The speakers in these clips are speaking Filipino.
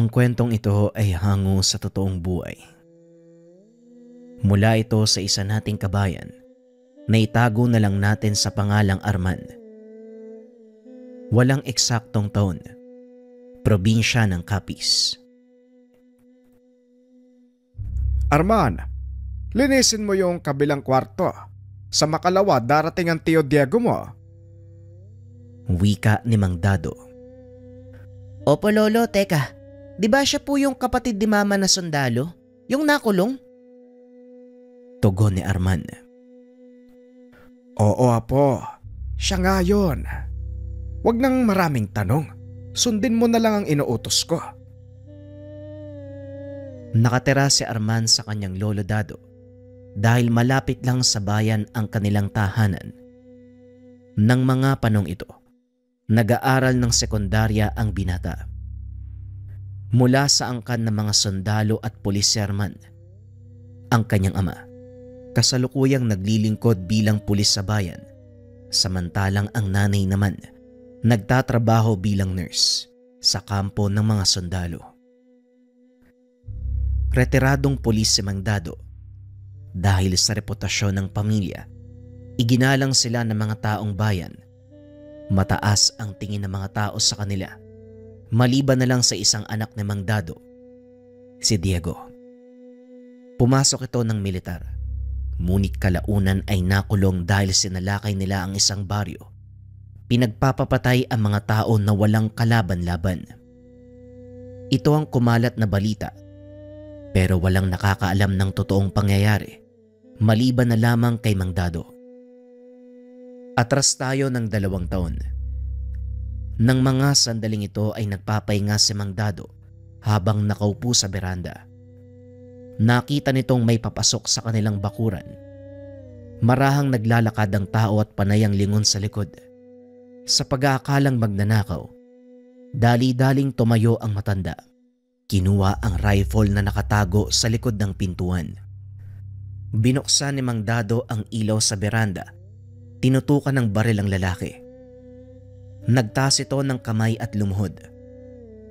Ang kwentong ito ay hango sa totoong buhay. Mula ito sa isa nating kabayan na itago na lang natin sa pangalang Arman. Walang eksaktong taon, probinsya ng Capiz. Arman, linisin mo yung kabilang kwarto. Sa makalawa darating ang Tio Diego mo. Wika ni Mang Dado. Opo lolo, teka. Di ba siya po yung kapatid ni mama na sundalo? Yung nakulong? Tugon ni Arman. Oo apo, siya nga yun. Huwag nang maraming tanong. Sundin mo na lang ang inuutos ko. Nakatira si Arman sa kanyang lolo Dado dahil malapit lang sa bayan ang kanilang tahanan. Nang mga panong ito, nag-aaral ng sekundarya ang binata. Mula sa angkan ng mga sundalo at pulis si Arman, ang kanyang ama, kasalukuyang naglilingkod bilang pulis sa bayan, samantalang ang nanay naman nagtatrabaho bilang nurse sa kampo ng mga sundalo. Retiradong pulis si Mang Dado. Dahil sa reputasyon ng pamilya, iginalang sila ng mga taong bayan. Mataas ang tingin ng mga tao sa kanila, maliban na lang sa isang anak ni Mang Dado, si Diego. Pumasok ito ng militar, ngunit kalaunan ay nakulong dahil sinalakay nila ang isang baryo. Pinagpapapatay ang mga tao na walang kalaban-laban. Ito ang kumalat na balita, pero walang nakakaalam ng totoong pangyayari, maliban na lamang kay Mang Dado. Atras tayo ng 2 taon. Nang mga sandaling ito ay nagpapahinga si Mang Dado habang nakaupo sa beranda. Nakita nitong may papasok sa kanilang bakuran. Marahang naglalakad ang tao at panay ang lingon sa likod. Sa pag-aakalang magnanakaw, dali-daling tumayo ang matanda. Kinuha ang rifle na nakatago sa likod ng pintuan. Binuksan ni Mang Dado ang ilaw sa beranda. Tinutukan ng baril ang lalaki. Nagtaas ito ng kamay at lumuhod.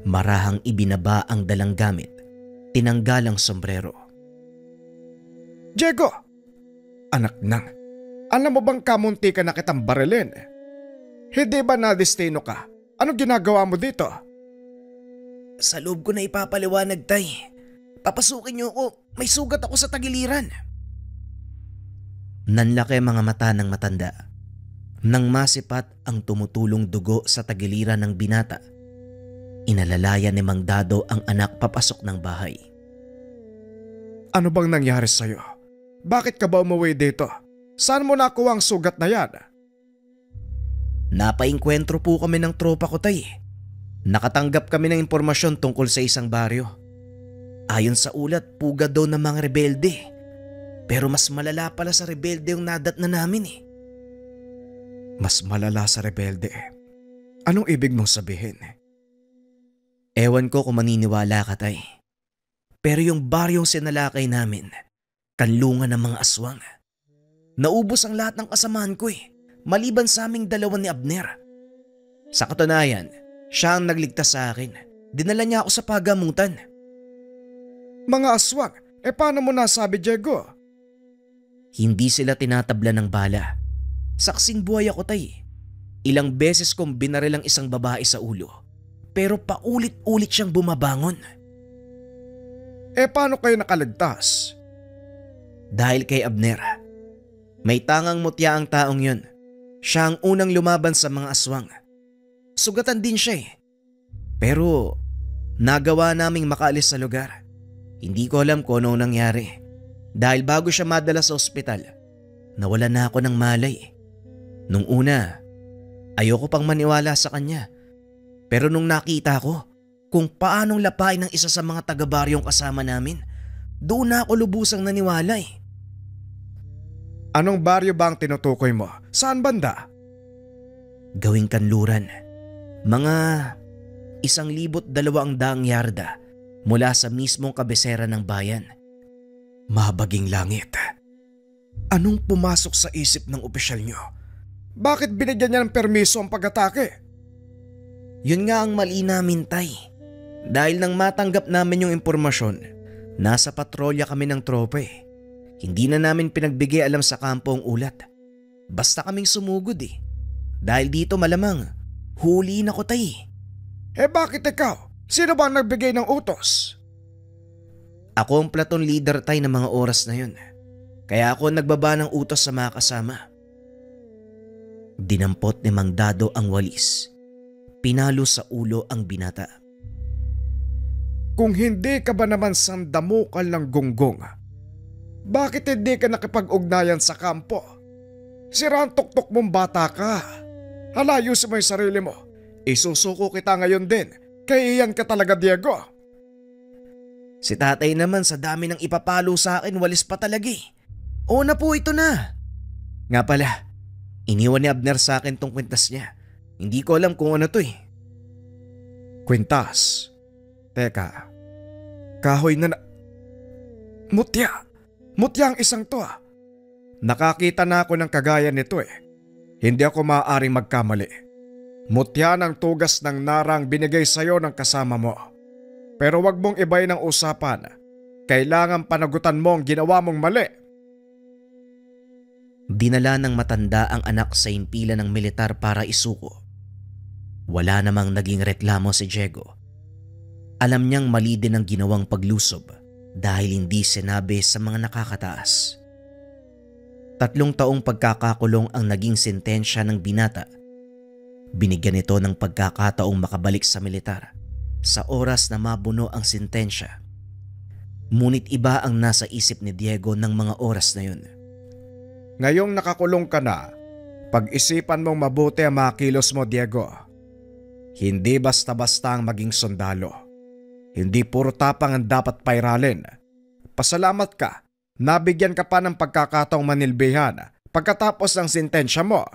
Marahang ibinaba ang dalang gamit. Tinanggal ang sombrero. Diego! Anak nang, alam mo bang kamunti ka na kitang barilin? Hindi ba nadestino ka? Ano ginagawa mo dito? Sa loob ko na ipapaliwanag, tay. Papasukin niyo ako. May sugat ako sa tagiliran. Nanlaki mga mata ng matanda. Nang masipat ang tumutulong dugo sa tagiliran ng binata, inalalayan ni Mang Dado ang anak papasok ng bahay. Ano bang nangyari sa'yo? Bakit ka ba umuwi dito? Saan mo nakuha ang sugat na yan? Napainkwentro po kami ng tropa ko, tay. Nakatanggap kami ng impormasyon tungkol sa isang baryo. Ayon sa ulat, pugad daw ng mga rebelde. Pero mas malala pala sa rebelde yung nadatnan namin eh. Mas malala sa rebelde. Anong ibig mong sabihin? Ewan ko kung maniniwala ka, tay. Pero yung baryong sinalakay namin, kanlungan ng mga aswang. Naubos ang lahat ng kasamahan ko eh, maliban sa aming dalawa ni Abner. Sa katunayan, siya ang nagligtas sa akin. Dinala niya ako sa pagamutan. Mga aswang? Paano mo nasabi, Diego? Hindi sila tinatabla ng bala. Saksing buhay ako, tay. Ilang beses kong binaril ang isang babae sa ulo. Pero paulit-ulit siyang bumabangon. Paano kayo nakaligtas? Dahil kay Abner. May tangang mutya ang taong yun. Siya ang unang lumaban sa mga aswang. Sugatan din siya eh. Pero nagawa naming makaalis sa lugar. Hindi ko alam kung ano nangyari. Dahil bago siya madala sa ospital, nawala na ako ng malay. Nung una, ayoko pang maniwala sa kanya. Pero nung nakita ko kung paanong lapain ng isa sa mga taga-baryong kasama namin, doon na ako lubusang naniwala eh. Anong baryo ba ang tinutukoy mo? Saan banda? Gawing kanluran. Mga 1,200 yarda mula sa mismong kabisera ng bayan. Mabaging langit. Anong pumasok sa isip ng opisyal nyo? Bakit binigyan niya ng permiso ang pag-atake? Yun nga ang mali namin, tay. Dahil nang matanggap namin yung impormasyon, nasa patrolya kami ng tropa eh. Hindi na namin pinagbigay alam sa kampo ang ulat. Basta kaming sumugod eh. Dahil dito malamang, huli na ko tay. Bakit ikaw? Sino ba ang nagbigay ng utos? Ako ang platoon leader tay ng mga oras na yun. Kaya ako nagbaba ng utos sa mga kasama. Dinampot ni Mang Dado ang walis. Pinalo sa ulo ang binata. Kung hindi ka ba naman sandamukal ng gunggong, bakit hindi ka nakipag-ugnayan sa kampo? Sira ang tuktok mong bata ka. Halayusin mo yung sarili mo. Isusuko kita ngayon din. Kaya iyan ka talaga, Diego. Si tatay naman sa dami ng ipapalo sa akin, walis pa talaga eh. Oo na po, ito na. Nga pala, iniwan ni Abner sa akin tong kwintas niya. Hindi ko alam kung ano to eh. Kwintas? Teka, kahoy na Mutya! Mutya ang isang to ah. Nakakita na ako ng kagaya nito eh. Hindi ako maaaring magkamali. Mutya ng tugas ng narang binigay sa'yo ng kasama mo. Pero wag mong ibay ng usapan. Kailangan panagutan mo ang ginawa mong mali. Dinala ng matanda ang anak sa impila ng militar para isuko. Wala namang naging reklamo si Diego. Alam niyang mali din ang ginawang paglusob dahil hindi sinabi sa mga nakakataas. 3 taong pagkakakulong ang naging sentensya ng binata. Binigyan ito ng pagkakataong makabalik sa militar sa oras na mabuno ang sentensya. Ngunit iba ang nasa isip ni Diego ng mga oras na yun. Ngayong nakakulong ka na, pag-isipan mong mabuti ang mga kilos mo, Diego. Hindi basta-basta ang maging sundalo. Hindi puro tapang ang dapat pairalin. Pasalamat ka, nabigyan ka pa ng pagkakataong manilbihan pagkatapos ng sentensya mo.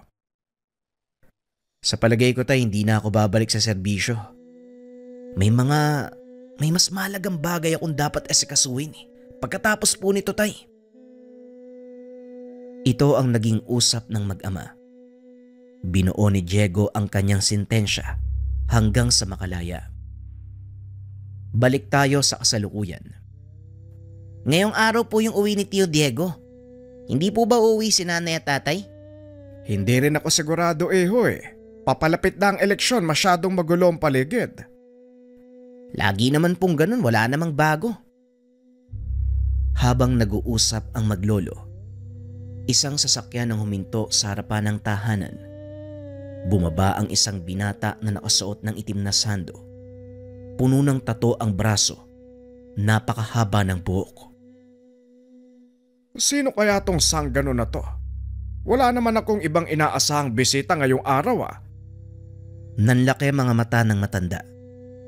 Sa palagay ko tay, hindi na ako babalik sa serbisyo. May mas mahalagang bagay akong dapat asikasuhin eh. Pagkatapos po nito tay. Ito ang naging usap ng mag-ama. Binuo ni Diego ang kanyang sentensya hanggang sa makalaya. Balik tayo sa kasalukuyan. Ngayong araw po yung uwi ni Tio Diego. Hindi po ba uuwi si nanay at tatay? Hindi rin ako sigurado eh. Papalapit na ang eleksyon, masyadong magulo ang paligid. Lagi naman pong ganun, wala namang bago. Habang nag-uusap ang maglolo, isang sasakyan ang huminto sa harapan ng tahanan. Bumaba ang isang binata na nakasuot ng itim na sando. Puno ng tato ang braso. Napakahaba ng buhok. Sino kaya tong sanggano na to? Wala naman akong ibang inaasahang bisita ngayong araw ah. Nanlaki mga mata ng matanda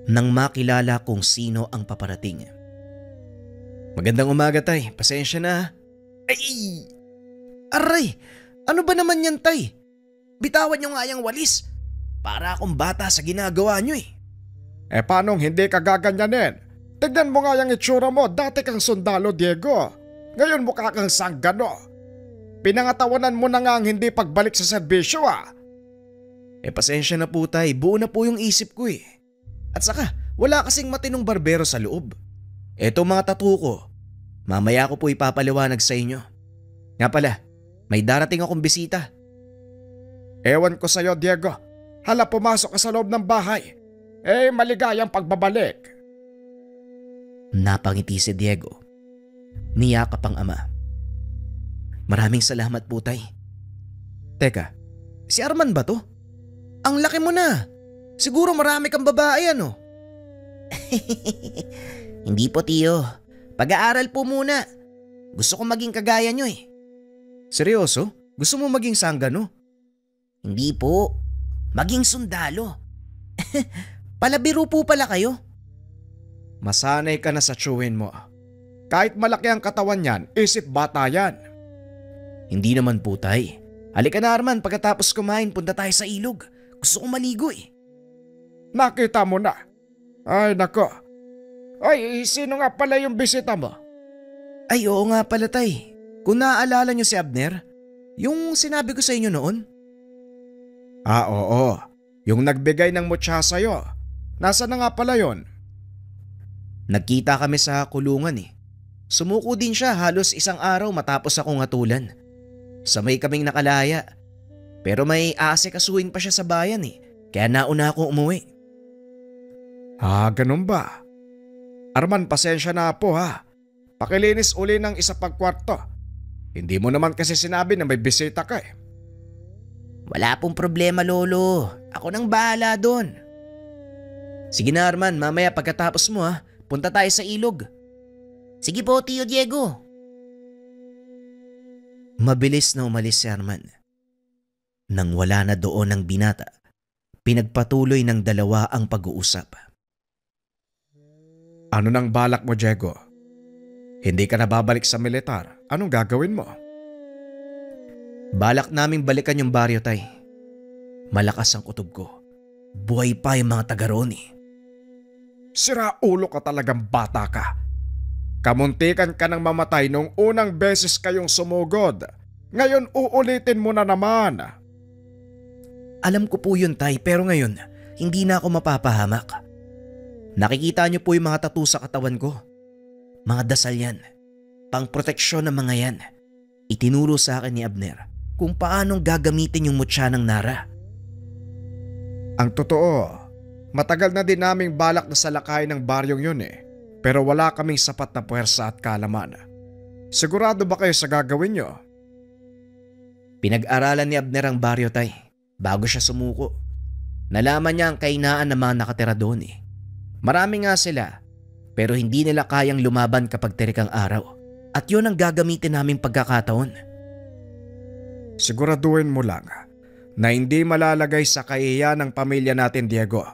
nang makilala kung sino ang paparating. Magandang umaga tay, pasensya na. Ay! Aray! Ano ba naman yan tay? Bitawan nyo nga yung walis. Para akong bata sa ginagawa nyo eh. Paanong hindi ka gaganyanin? Tignan mo nga yung itsura mo, dati kang sundalo, Diego. Ngayon mukha kang sanggano. Pinangatawanan mo na nga ang hindi pagbalik sa serbisyo ah. Pasensya na po tay, buo na po yung isip ko eh. At saka, wala kasing matinong barbero sa loob. Eto mga tattoo ko, mamaya ko po ipapaliwanag sa inyo. Nga pala, may darating akong bisita. Ewan ko sa'yo, Diego. Hala, pumasok ka sa loob ng bahay. Maligayang pagbabalik. Napangiti si Diego. Niyakap ang ama. Maraming salamat po tay. Teka, si Arman ba to? Ang laki mo na. Siguro marami kang babae ano? Hindi po tiyo. Pag-aaral po muna. Gusto ko maging kagaya nyo eh. Seryoso? Gusto mo maging sanggano? Hindi po. Maging sundalo. Palabiro po pala kayo. Masanay ka na sa tsuhin mo. Kahit malaki ang katawan niyan, isip bata yan. Hindi naman po tay. Halika na Arman, pagkatapos kumain punta tayo sa ilog. Gusto kong maligo eh. Nakita mo na. Ay nako. Ay, sino nga pala yung bisita mo? Ay oo nga pala tay. Kung naaalala niyo si Abner, yung sinabi ko sa inyo noon. Oo. Yung nagbigay ng mutya sa'yo. Nasaan na nga pala yon? Nagkita kami sa kulungan eh. Sumuko din siya halos isang araw matapos akong hatulan. Sabay kaming nakalaya. Pero may aasikasuhin pa siya sa bayan eh. Kaya nauna akong umuwi. Ganun ba? Arman, pasensya na po ha. Pakilinis uli ng isa pang kwarto. Hindi mo naman kasi sinabi na may bisita ka eh. Wala pong problema, Lolo. Ako nang bahala doon. Sige na, Arman. Mamaya pagkatapos mo ha, punta tayo sa ilog. Sige po, Tio Diego. Mabilis na umalis si Arman. Nang wala na doon ang binata, pinagpatuloy ng dalawa ang pag-uusap. Ano nang balak mo, Diego? Hindi ka na babalik sa militar. Anong gagawin mo? Balak naming balikan yung baryo, Tay. Malakas ang kutob ko. Buhay pa yung mga taga roon eh. Sira ulo ka talagang bata ka. Kamuntikan ka ng mamatay nung unang beses kayong sumugod. Ngayon uulitin mo na naman. Alam ko po yun, Tay, pero ngayon hindi na ako mapapahamak. Nakikita niyo po yung mga tattoo sa katawan ko. Mga dasal yan. Pangproteksyon ng mga yan. Itinuro sa akin ni Abner kung paanong gagamitin yung mutya ng Nara. Ang totoo, matagal na din naming balak na salakay ng baryong yun eh. Pero wala kaming sapat na puwersa at kaalaman. Sigurado ba kayo sa gagawin nyo? Pinag-aralan ni Abner ang baryo, Tay, bago siya sumuko. Nalaman niya ang kainaan ng mga nakatira doon eh. Marami nga sila, pero hindi nila kayang lumaban kapag tirik ang araw. At yun ang gagamitin naming pagkakataon. Siguraduhin mo lang na hindi malalagay sa kahihiyan ng pamilya natin, Diego.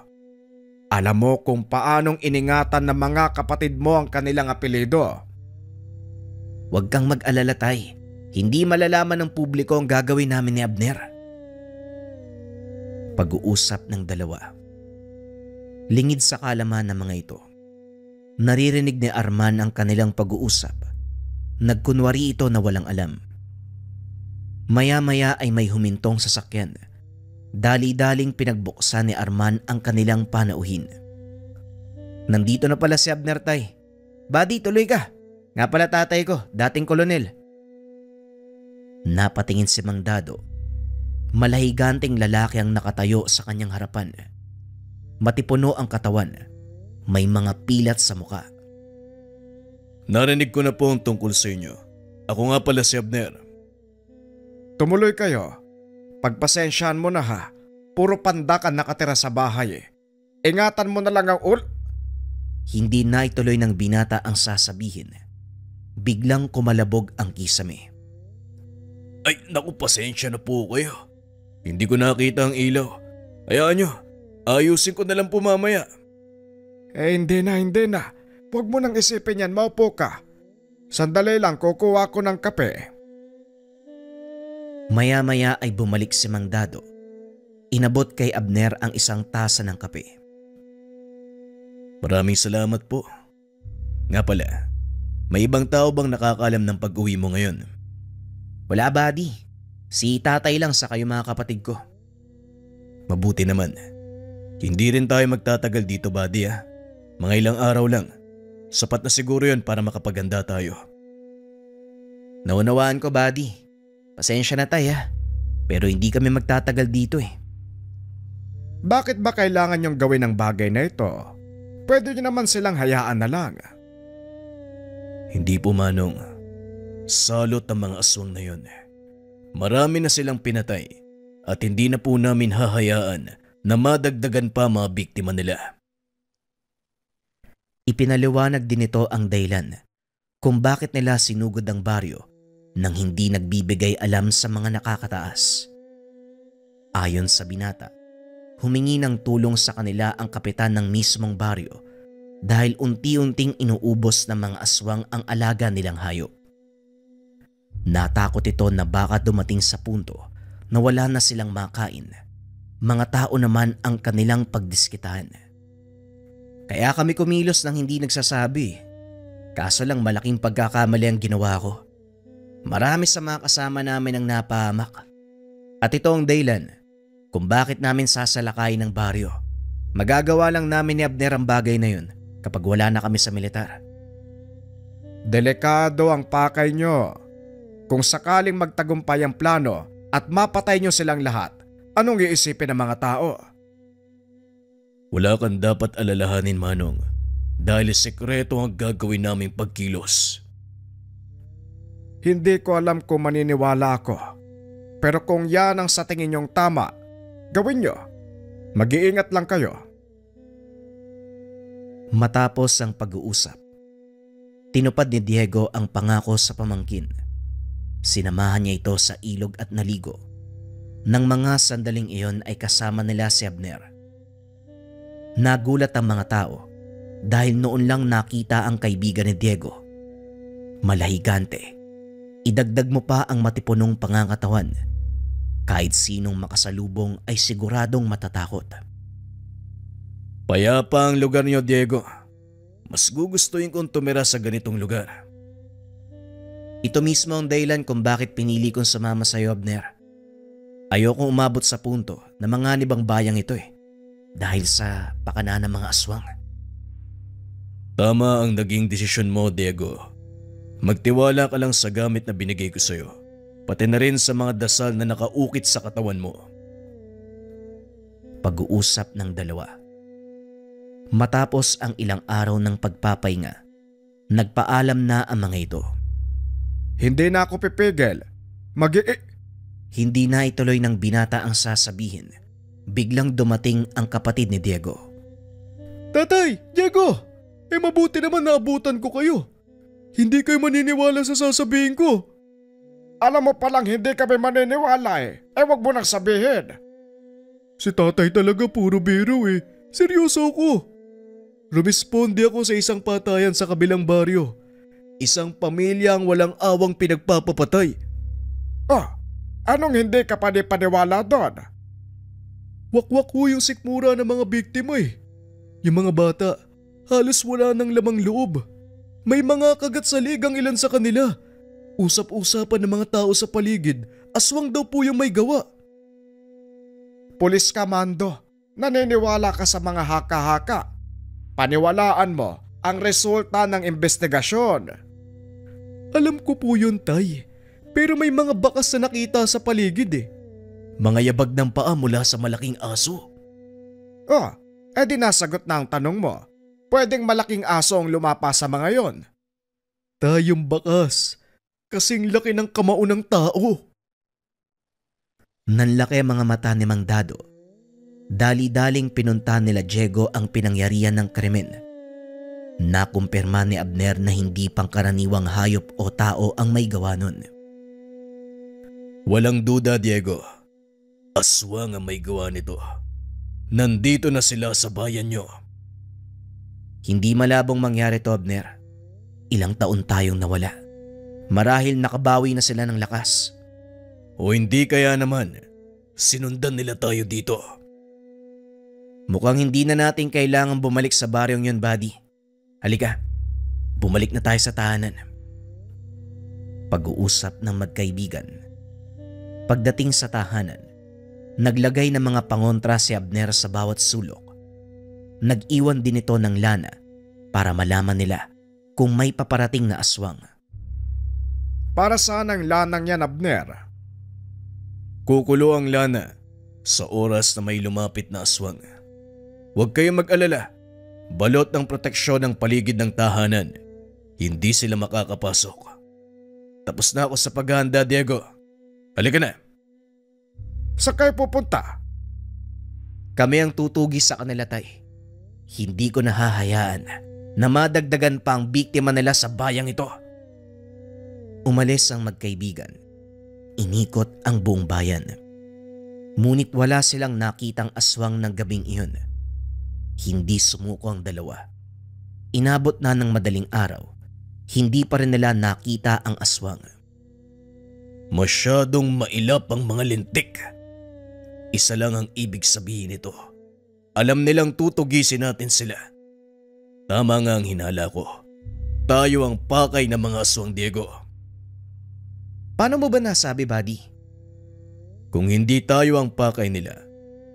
Alam mo kung paanong iningatan ng mga kapatid mo ang kanilang apelyido. Huwag kang mag-alala, Tay. Hindi malalaman ng publiko ang gagawin namin ni Abner. Pag-uusap ng dalawa. Lingid sa kalaman ng mga ito. Naririnig ni Arman ang kanilang pag-uusap. Nagkunwari ito na walang alam. Maya-maya ay may humintong sasakyan. Dali-daling pinagbuksan ni Arman ang kanilang panauhin. Nandito na pala si Abner, Tay. Buddy, tuloy ka. Nga pala tatay ko, dating kolonel. Napatingin si Mang Dado. Malahiganting lalaki ang nakatayo sa kanyang harapan. Matipuno ang katawan. May mga pilat sa muka. Narinig ko na po ang tungkol sa inyo. Ako nga pala si Abner. Tumuloy kayo. Pagpasensyahan mo na ha. Puro pandakan nakatira sa bahay eh. Ingatan mo na lang ang Hindi na ituloy ng binata ang sasabihin. Biglang kumalabog ang kisame. Ay, naku, pasensya na po kayo. Hindi ko nakita ang ilaw. Hayaan nyo, ayusin ko na lang po mamaya. Hindi na. Huwag mo nang isipin yan, maupo ka. Sandali lang, kukuha ko ng kape. Maya-maya ay bumalik si Mang Dado. Inabot kay Abner ang isang tasa ng kape. Maraming salamat po. Nga pala, may ibang tao bang nakakaalam ng pag-uwi mo ngayon? Wala, buddy. Si tatay lang sa kayo mga kapatid ko. Mabuti naman. Hindi rin tayo magtatagal dito, buddy ha. Mga ilang araw lang. Sapat na siguro yon para makapaganda tayo. Naunawaan ko, buddy. Pasensya na tayo ha. Pero hindi kami magtatagal dito eh. Bakit ba kailangan yung gawin ang bagay na ito? Pwede nyo naman silang hayaan na lang. Hindi po, Manong. Salot ang mga aswang na yon. Marami na silang pinatay at hindi na po namin hahayaan na madagdagan pa mga biktima nila. Ipinaliwanag din ito ang dahilan kung bakit nila sinugod ang baryo nang hindi nagbibigay alam sa mga nakakataas. Ayon sa binata, humingi ng tulong sa kanila ang kapitan ng mismong baryo dahil unti-unting inuubos ng mga aswang ang alaga nilang hayop. Natakot ito na baka dumating sa punto na wala na silang makain. Mga tao naman ang kanilang pagdiskitahan. Kaya kami kumilos nang hindi nagsasabi. Kaso lang malaking pagkakamali ang ginawa ko. Marami sa mga kasama namin ang napahamak. At ito ang dahilan kung bakit namin sasalakayin ng baryo. Magagawa lang namin ni Abner ang bagay na yun kapag wala na kami sa militar. Delikado ang pakay nyo. Kung sakaling magtagumpay ang plano at mapatay nyo silang lahat, anong iisipin ng mga tao? Wala kang dapat alalahanin, Manong, dahil sekreto ang gagawin naming pagkilos. Hindi ko alam kung maniniwala ako. Pero kung yan ang sa tingin nyong tama, gawin nyo. Mag-iingat lang kayo. Matapos ang pag-uusap, tinupad ni Diego ang pangako sa pamangkin. Sinamahan niya ito sa ilog at naligo. Nang mga sandaling iyon ay kasama nila si Abner. Nagulat ang mga tao dahil noon lang nakita ang kaibigan ni Diego. Malahigante. Idagdag mo pa ang matipunong pangangatawan. Kahit sinong makasalubong ay siguradong matatakot. Payapa ang lugar niyo, Diego. Mas gugustuhin kong tumira sa ganitong lugar. Ito mismo ang dahilan kung bakit pinili kong sumama sa iyo, Abner. Ayokong umabot sa punto na manganib ang bayang ito dahil sa pakana ng mga aswang. Tama ang naging desisyon mo, Diego. Magtiwala ka lang sa gamit na binigay ko sa iyo, pati na rin sa mga dasal na nakaukit sa katawan mo. Pag-uusap ng dalawa. Matapos ang ilang araw ng pagpapahinga, nagpaalam na ang mga ito. Hindi na ako pipigil. Hindi na ituloy ng binata ang sasabihin. Biglang dumating ang kapatid ni Diego. Tatay, Diego! Mabuti naman naabutan ko kayo. Hindi kayo maniniwala sa sasabihin ko. Alam mo palang hindi kami maniniwala wag mo nang sabihin. Si tatay talaga puro biro Seryoso ako. Rumisponde ako sa isang patayan sa kabilang baryo. Isang pamilya ang walang awang pinagpapapatay. Anong hindi ka paniwala doon? Wakwak ho yung sikmura ng mga biktima Yung mga bata, halos wala nang lamang loob. May mga kagat sa ligang ilan sa kanila. Usap-usapan ng mga tao sa paligid, aswang daw po yung may gawa. Pulis ka, Mando. Naniniwala ka sa mga haka-haka. Paniwalaan mo ang resulta ng investigasyon. Alam ko po yun, Tay. Pero may mga bakas na nakita sa paligid Mga yabag ng paa mula sa malaking aso. Di nasagot na ang tanong mo. Pwedeng malaking aso ang lumapa sa mga yon. Tayong bakas. Kasing laki ng kamao ng tao. Nanlaki ang mga mata ni Mang Dado. Dali-daling pinunta nila Diego ang pinangyarihan ng krimen. Nakumpirma ni Abner na hindi pangkaraniwang hayop o tao ang may gawa nun. Walang duda, Diego. Aswang ang may gawa nito. Nandito na sila sa bayan nyo. Hindi malabong mangyari to, Abner. Ilang taon tayong nawala. Marahil nakabawi na sila ng lakas. O hindi kaya naman, sinundan nila tayo dito. Mukhang hindi na natin kailangan bumalik sa baryong yun, buddy. Halika, bumalik na tayo sa tahanan. Pag-uusap ng magkaibigan. Pagdating sa tahanan, naglagay ng mga pangontra si Abner sa bawat sulok. Nag-iwan din ito ng lana para malaman nila kung may paparating na aswang. Para saan ang lanang yan, Abner? Kukulo ang lana sa oras na may lumapit na aswang. Huwag kayong mag-alala. Balot ng proteksyon ng paligid ng tahanan. Hindi sila makakapasok. Tapos na ako sa paghahanda, Diego. Halika na. Saan kayo pupunta? Kami ang tutugi sa kanila, Tay. Hindi ko nahahayaan na madagdagan pa ang biktima nila sa bayang ito. Umalis ang magkaibigan. Inikot ang buong bayan. Ngunit wala silang nakitang aswang ng gabing iyon. Hindi sumuko ang dalawa. Inabot na ng madaling araw. Hindi pa rin nila nakita ang aswang. Masyadong mailap ang mga lintik. Isa lang ang ibig sabihin nito. Alam nilang tutugisin natin sila. Tama nga ang hinala ko. Tayo ang pakay ng mga aswang, Diego. Paano mo ba nasabi, buddy? Kung hindi tayo ang pakay nila,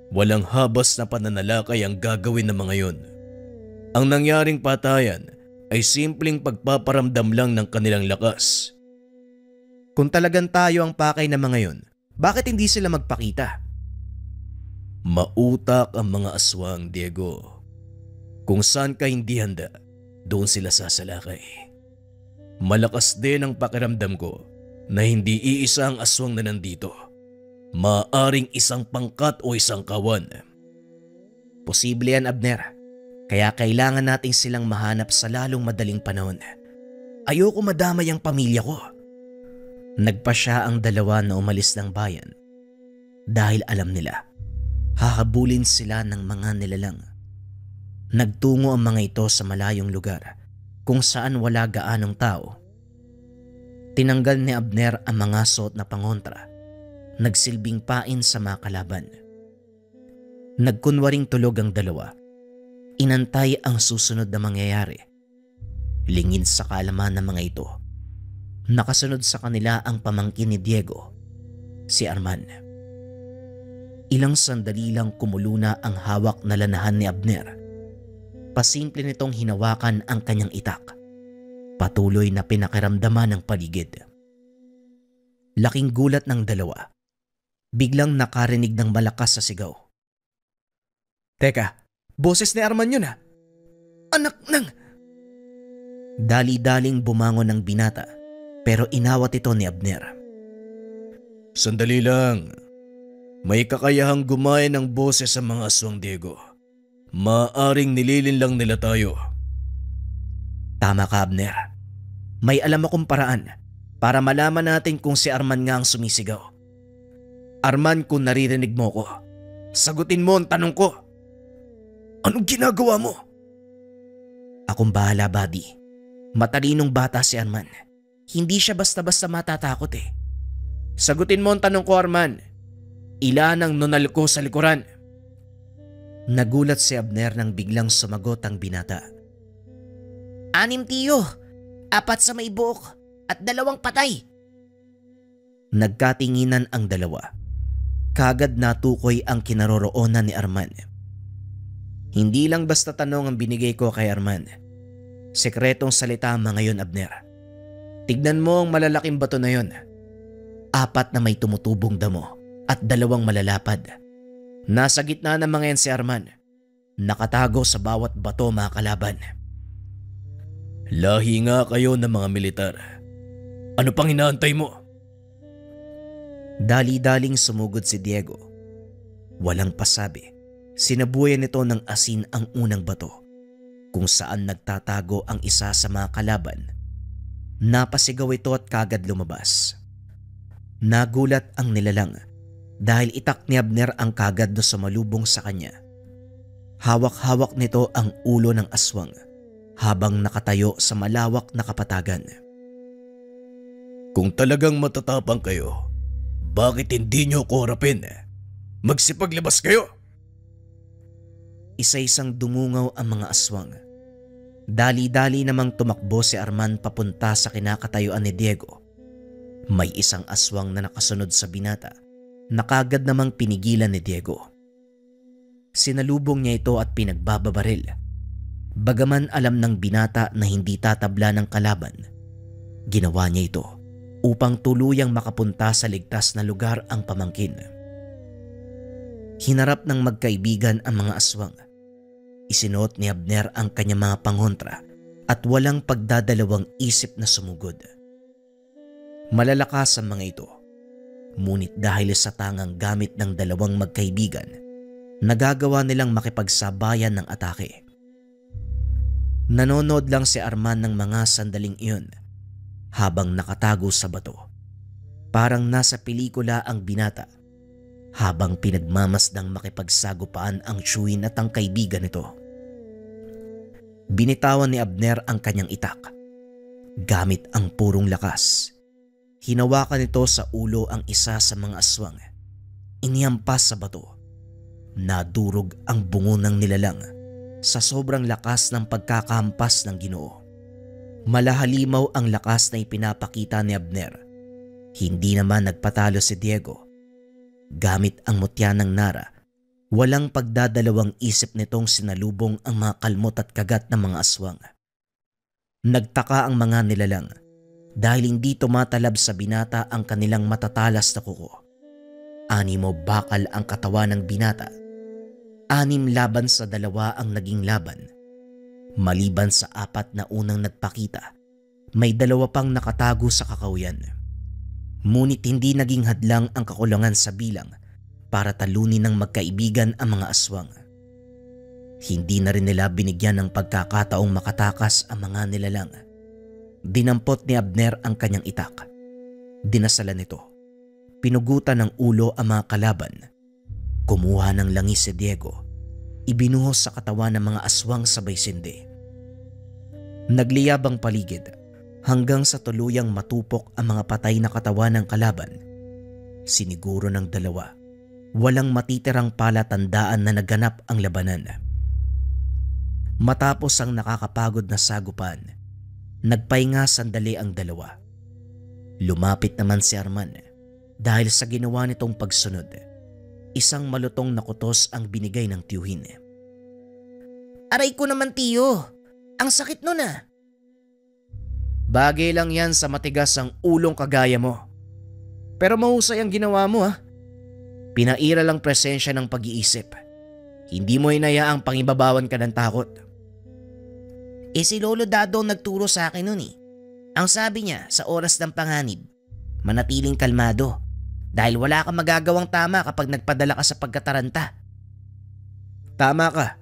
walang habas na pananalakay ang gagawin ng mga yon. Ang nangyaring patayan ay simpleng pagpaparamdam lang ng kanilang lakas. Kung talagang tayo ang pakay ng mga yun, bakit hindi sila magpakita? Mautak ang mga aswang, Diego. Kung saan ka hindi handa, doon sila sasalakay. Malakas din ang pakiramdam ko na hindi iisa ang aswang na nandito. Maaring isang pangkat o isang kawan. Posible yan, Abner. Kaya kailangan nating silang mahanap sa lalong madaling panahon. Ayoko madamay ang pamilya ko. Nagpa siya ang dalawa na umalis ng bayan dahil alam nila hahabulin sila ng mga nilalang. Nagtungo ang mga ito sa malayong lugar kung saan wala gaanong tao. Tinanggal ni Abner ang mga suot na pangontra, nagsilbing pain sa mga kalaban. Nagkunwaring tulog ang dalawa. Inantay ang susunod na mangyayari. Lingid sa kaalaman ng mga ito, nakasunod sa kanila ang pamangkin ni Diego, si Arman. Ilang sandali lang kumuluna ang hawak na lanahan ni Abner. Pasimple nitong hinawakan ang kanyang itak. Patuloy na pinakiramdaman ng paligid. Laking gulat ng dalawa. Biglang nakarinig ng malakas sa sigaw. Teka, boses ni Arman yun ha? Anak ng... Dali-daling bumangon ng binata pero inawat ito ni Abner. Sandali lang. May kakayahang gumaya ng boses sa mga aswang, Diego. Maaring nililin lang nila tayo. Tama ka, Abner. May alam akong paraan para malaman natin kung si Arman nga ang sumisigaw. Arman, kung naririnig mo ko, sagutin mo ang tanong ko. Anong ginagawa mo? Akong bahala, buddy. Matalinong bata si Arman. Hindi siya basta-basta matatakot eh. Sagutin mo ang tanong ko, Arman. Ilan ang nunal ko sa likuran? Nagulat si Abner nang biglang sumagot ang binata. 6 tiyo, 4 sa may buhok at 2 patay. Nagkatinginan ang dalawa. Kagad natukoy ang kinaroroonan ni Arman. Hindi lang basta tanong ang binigay ko kay Arman. Sekretong salita ang mga yun, Abner. Tignan mo ang malalaking bato na yun. 4 na may tumutubong damo at 2 malalapad. Nasa gitna ng mga yan si Arman. Nakatago sa bawat bato, mga kalaban. Lahi nga kayo ng mga militar. Ano pang inaantay mo? Dali-daling sumugod si Diego. Walang pasabi. Sinabuyan nito ng asin ang unang bato kung saan nagtatago ang isa sa mga kalaban. Napasigaw ito at kagad lumabas. Nagulat ang nilalang dahil itak ni Abner ang kagad na sumalubong sa kanya. Hawak-hawak nito ang ulo ng aswang habang nakatayo sa malawak na kapatagan. Kung talagang matatapang kayo, bakit hindi nyo ko harapin? Magsipaglabas kayo! Isa-isang dumungaw ang mga aswang. Dali-dali namang tumakbo si Arman papunta sa kinakatayuan ni Diego. May isang aswang na nakasunod sa binata na kagad namang pinigilan ni Diego. Sinalubong niya ito at pinagbababaril. Bagaman alam ng binata na hindi tatabla ng kalaban, ginawa niya ito upang tuluyang makapunta sa ligtas na lugar ang pamangkin. Hinarap ng magkaibigan ang mga aswang. Isinuot ni Abner ang kanyang mga pangontra at walang pagdadalawang isip na sumugod. Malalakas ang mga ito, ngunit dahil sa tangang gamit ng 2 magkaibigan, nagagawa nilang makipagsabayan ng atake. Nanonood lang si Arman ng mga sandaling iyon habang nakatago sa bato. Parang nasa pelikula ang binata habang pinagmamasdang makipagsagupaan ang tsuhin at ang kaibigan nito. Binitawan ni Abner ang kanyang itak. Gamit ang purong lakas, hinawakan nito sa ulo ang isa sa mga aswang. Inihampas sa bato. Nadurog ang bungo ng nilalang sa sobrang lakas ng pagkakahampas ng Ginoo. Malahalimaw ang lakas na ipinapakita ni Abner. Hindi naman nagpatalo si Diego. Gamit ang mutya ng Nara, Walang pagdadalawang isip nitong sinalubong ang mga kalmot at kagat ng mga aswang. Nagtaka ang mga nilalang dahil hindi tumatalab sa binata ang kanilang matatalas na kuko. 6 bakal ang katawan ng binata. 6 laban sa 2 ang naging laban. Maliban sa 4 na unang nagpakita, may 2 pang nakatago sa kakawyan. Ngunit hindi naging hadlang ang kakulangan sa bilang para talunin ng magkaibigan ang mga aswang. Hindi na rin nila binigyan ng pagkakataong makatakas ang mga nilalang. Dinampot ni Abner ang kanyang itak. Dinasalan nito. Pinugutan ng ulo ang mga kalaban. Kumuha ng langis si Diego. Ibinuhos sa katawan ng mga aswang sabay sindi. Nagliyab ang paligid hanggang sa tuluyang matupok ang mga patay na katawan ng kalaban. Siniguro ng 2. Walang matitirang palatandaan na naganap ang labanan. Matapos ang nakakapagod na sagupan, nagpahinga sandali ang 2. Lumapit naman si Arman dahil sa ginawa nitong pagsunod. Isang malutong na kutos ang binigay ng tiyuhin. Aray ko naman, tiyo. Ang sakit nun ah. Bagay lang yan sa matigas ang ulong kagaya mo. Pero mahusay ang ginawa mo ah. Pinaira lang presensya ng pag-iisip. Hindi mo inayaang pangibabawan ka ng takot. Si Lolo Dado ang nagturo sa akin nun eh. Ang sabi niya sa oras ng panganib, manatiling kalmado dahil wala kang magagawang tama kapag nagpadala ka sa pagkataranta. Tama ka,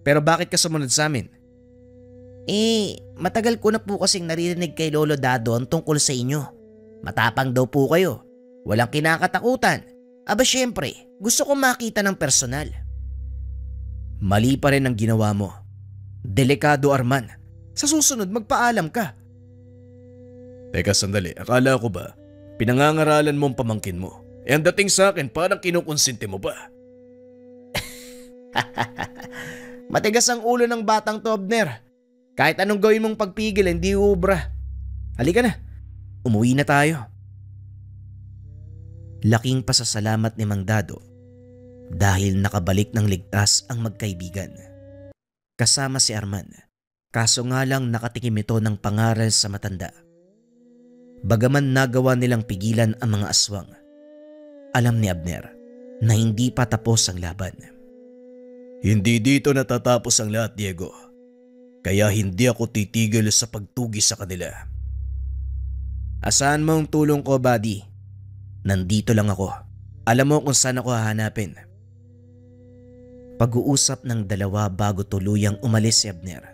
pero bakit ka sumunod sa amin? Matagal ko na po kasing naririnig kay Lolo Dado ang tungkol sa inyo. Matapang daw po kayo, walang kinakatakutan. Aba syempre, gusto kong makita ng personal. Mali pa rin ang ginawa mo. Delikado, Arman. Sa susunod magpaalam ka. Teka sandali, akala ko ba pinangangaralan mo ang pamangkin mo? Ang dating sa akin parang kinukonsinti mo ba? Matigas ang ulo ng batang to, Abner. Kahit anong gawin mong pagpigil, hindi ubra. Halika na, umuwi na tayo. Laking pasasalamat ni Mang Dado dahil nakabalik ng ligtas ang magkaibigan. Kasama si Arman, kaso nga lang nakatikim ito ng pangaral sa matanda. Bagaman nagawa nilang pigilan ang mga aswang, alam ni Abner na hindi pa tapos ang laban. Hindi dito natatapos ang lahat, Diego. Kaya hindi ako titigil sa pagtugi sa kanila. Asahan mo ang tulong ko, buddy? Nandito lang ako. Alam mo kung saan ako hahanapin. Pag-uusap ng 2 bago tuluyang umalis si Abner.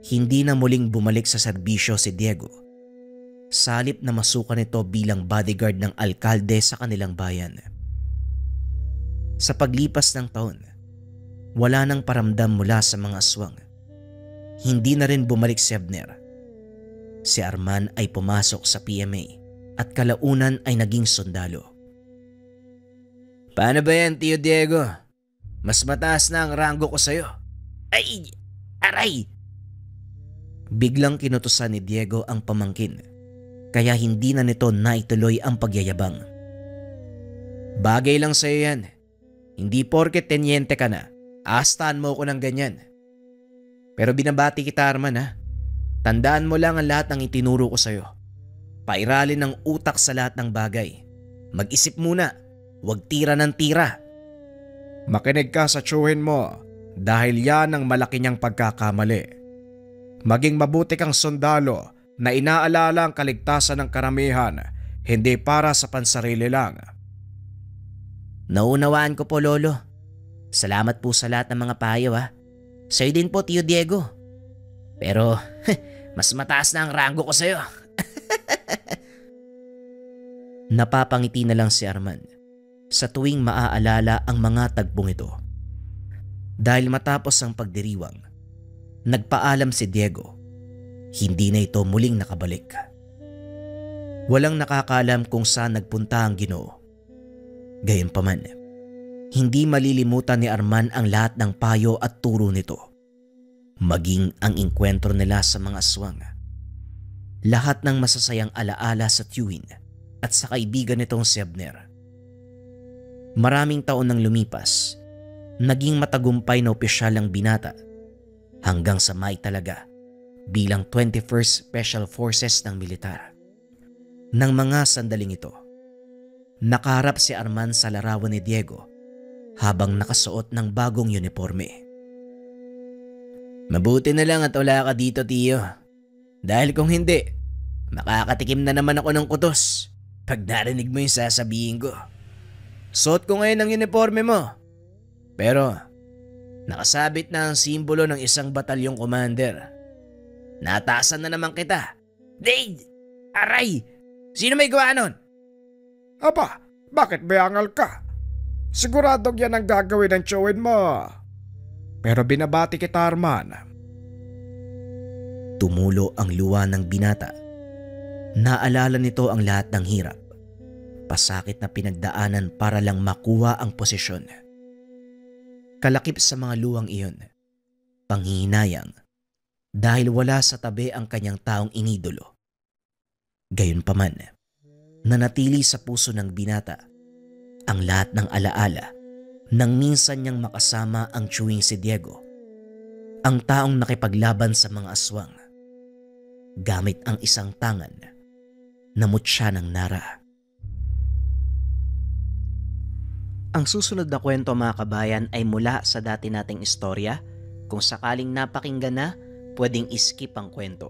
Hindi na muling bumalik sa serbisyo si Diego. Salip na masukan nito bilang bodyguard ng alkalde sa kanilang bayan. Sa paglipas ng taon, wala nang paramdam mula sa mga aswang. Hindi na rin bumalik si Abner. Si Arman ay pumasok sa PMA at kalaunan ay naging sundalo. Paano ba yan, Tio Diego? Mas mataas na ang ranggo ko sa'yo. Ay! Aray! Biglang kinutusan ni Diego ang pamangkin, kaya hindi na nito naituloy ang pagyayabang. Bagay lang sa'yo yan. Hindi porket tenyente ka na, aastaan mo ko ng ganyan. Pero binabati kita, Arman ha. Tandaan mo lang ang lahat ng itinuro ko sa'yo. Pairalin ng utak sa lahat ng bagay. Mag-isip muna, huwag tira ng tira. Makinig ka sa tiyuhin mo dahil yan ang malaki niyang pagkakamali. Maging mabuti kang sundalo na inaalala ang kaligtasan ng karamihan, hindi para sa pansarili lang. Naunawaan ko po, Lolo. Salamat po sa lahat ng mga payo ha. Sa'yo din po, Tio Diego. Pero mas mataas na ang ranggo ko sa'yo. Napapangiti na lang si Arman sa tuwing maaalala ang mga tagpong ito. Dahil matapos ang pagdiriwang, nagpaalam si Diego. Hindi na ito muling nakabalik. Walang nakakalam kung saan nagpunta ang Ginoo. Gayunpaman, hindi malilimutan ni Arman ang lahat ng payo at turo nito. Maging ang engkwentro nila sa mga aswang. Lahat ng masasayang alaala sa tiyuhin at sa kaibigan nitong si Abner. Maraming taon nang lumipas, naging matagumpay na opisyal ang binata hanggang sa May talaga bilang 21st Special Forces ng militar. Nang mga sandaling ito, nakaharap si Arman sa larawan ni Diego habang nakasuot ng bagong uniforme. Mabuti na lang at wala ka dito, Tiyo. Dahil kung hindi, makakatikim na naman ako ng kutos pag narinig mo yung sasabihin ko. Suot ko ngayon ang uniforme mo. Pero nakasabit na ang simbolo ng isang batalyong commander. Nataasan na naman kita. Dade! Aray! Sino may gawa nun? Aba, bakit bayangal ka? Siguradong yan ang gagawin ng tiyuhin mo. Pero binabati kita, Arman. Tumulo ang luha ng binata. Naalala nito ang lahat ng hirap, pasakit na pinagdaanan para lang makuha ang posisyon. Kalakip sa mga luhang iyon, panghihinayang dahil wala sa tabi ang kanyang taong inidolo. Gayunpaman, nanatili sa puso ng binata ang lahat ng alaala nang minsan niyang makasama ang tiyuhing si Diego, ang taong nakipaglaban sa mga aswang gamit ang isang tangan na mutya ng nara. Ang susunod na kwento, mga kabayan, ay mula sa dati nating istorya. Kung sakaling napakinggan na, pwedeng iskip ang kwento.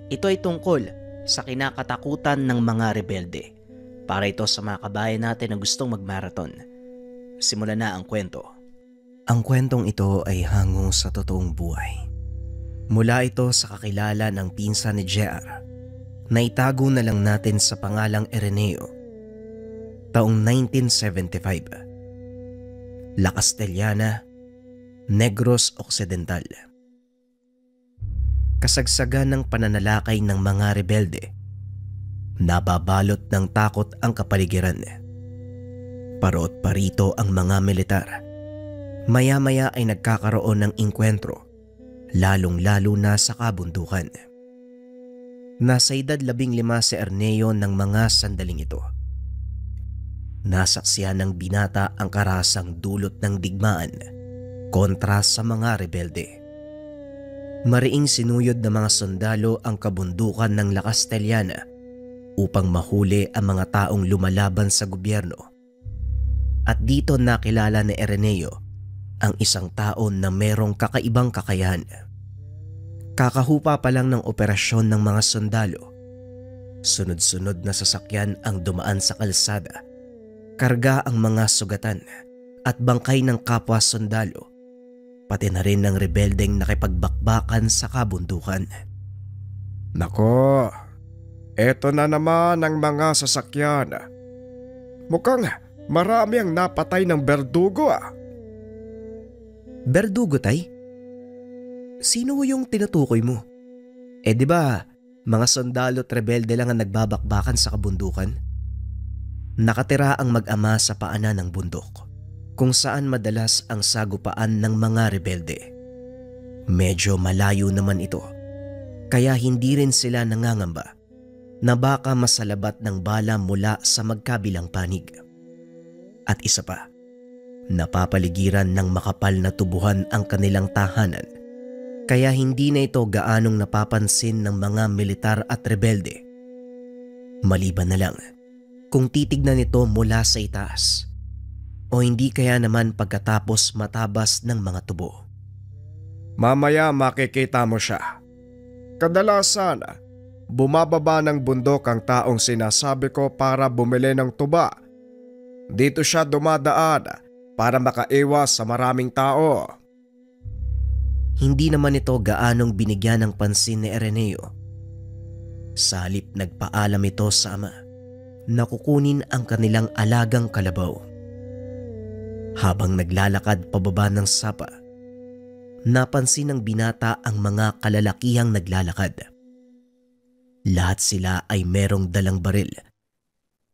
Ito ay tungkol sa kinakatakutan ng mga rebelde. Para ito sa mga kabayan natin na gustong magmarathon. Simulan na ang kwento. Ang kwentong ito ay hango sa totoong buhay. Mula ito sa kakilala ng pinsan ni JR na itago na lang natin sa pangalang Areneo. Taong 1975. La Castellana, Negros Occidental. Kasagsagan ng pananalakay ng mga rebelde. Nababalot ng takot ang kapaligiran. Parot parito ang mga militar. Maya-maya ay nagkakaroon ng inkwentro, lalong-lalo na sa kabundukan. Nasa edad 15 si Erneo ng mga sandaling ito. Nasaksihan ng binata ang karasang dulot ng digmaan kontra sa mga rebelde. Mariing sinuyod ng mga sundalo ang kabundukan ng La Castellana upang mahuli ang mga taong lumalaban sa gobyerno. At dito nakilala ni Areneo ang isang tao na merong kakaibang kakayahan. Kakahupa pa lang ng operasyon ng mga sundalo, sunod-sunod na sasakyan ang dumaan sa kalsada. Karga ang mga sugatan at bangkay ng kapwa sundalo, pati na rin ng rebeldeng nakipagbakbakan sa kabundukan. Nako, eto na naman ang mga sasakyan. Mukhang marami ang napatay ng berdugo. Berdugo, tay? Sino yung tinutukoy mo? Di ba mga sundalo at rebelde lang ang nagbabakbakan sa kabundukan? Nakatira ang mag-ama sa paanan ng bundok, kung saan madalas ang sagupaan ng mga rebelde. Medyo malayo naman ito, kaya hindi rin sila nangangamba na baka masalabat ng bala mula sa magkabilang panig. At isa pa, napapaligiran ng makapal na tubuhan ang kanilang tahanan, kaya hindi na ito gaanong napapansin ng mga militar at rebelde. Maliban na lang kung titignan ito mula sa itaas o hindi kaya naman pagkatapos matabas ng mga tubo. Mamaya makikita mo siya. Kadalasan, bumababa ng bundok ang taong sinasabi ko para bumili ng tuba. Dito siya dumadaan para makaiwas sa maraming tao. Hindi naman ito gaanong binigyan ng pansin ni Areneo. Sa halip nagpaalam ito sa ama na kukunin ang kanilang alagang kalabaw. Habang naglalakad pababa ng sapa, napansin ng binata ang mga kalalakihang naglalakad. Lahat sila ay merong dalang baril.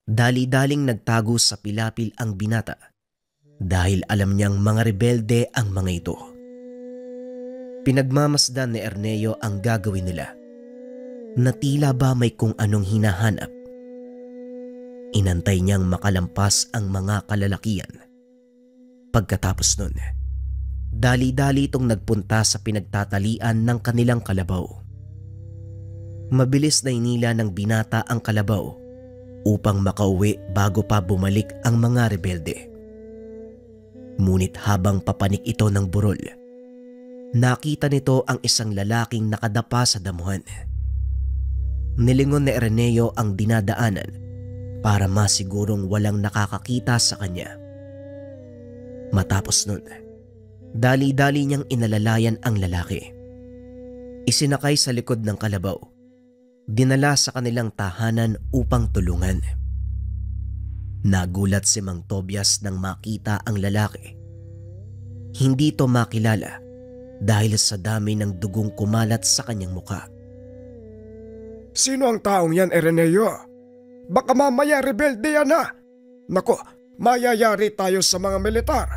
Dali-daling nagtago sa pilapil ang binata dahil alam niyang mga rebelde ang mga ito. Pinagmamasdan ni Erneo ang gagawin nila, na tila ba may kung anong hinahanap. Inantay niyang makalampas ang mga kalalakihan Pagkatapos nun, dali-dali itong nagpunta sa pinagtatalian ng kanilang kalabaw. Mabilis na inila ng binata ang kalabaw upang makauwi bago pa bumalik ang mga rebelde. Ngunit habang papanik ito ng burol, nakita nito ang isang lalaking nakadapa sa damuhan. Nilingon ni Araneo ang dinadaanan para masigurong walang nakakakita sa kanya. Matapos nun, dali-dali niyang inalalayan ang lalaki. Isinakay sa likod ng kalabaw, dinala sa kanilang tahanan upang tulungan. Nagulat si Mang Tobias nang makita ang lalaki. Hindi ito makilala dahil sa dami ng dugong kumalat sa kanyang muka. Sino ang taong yan, Araneo? Baka mamaya rebelde yan ha. Nako, mayayari tayo sa mga militar.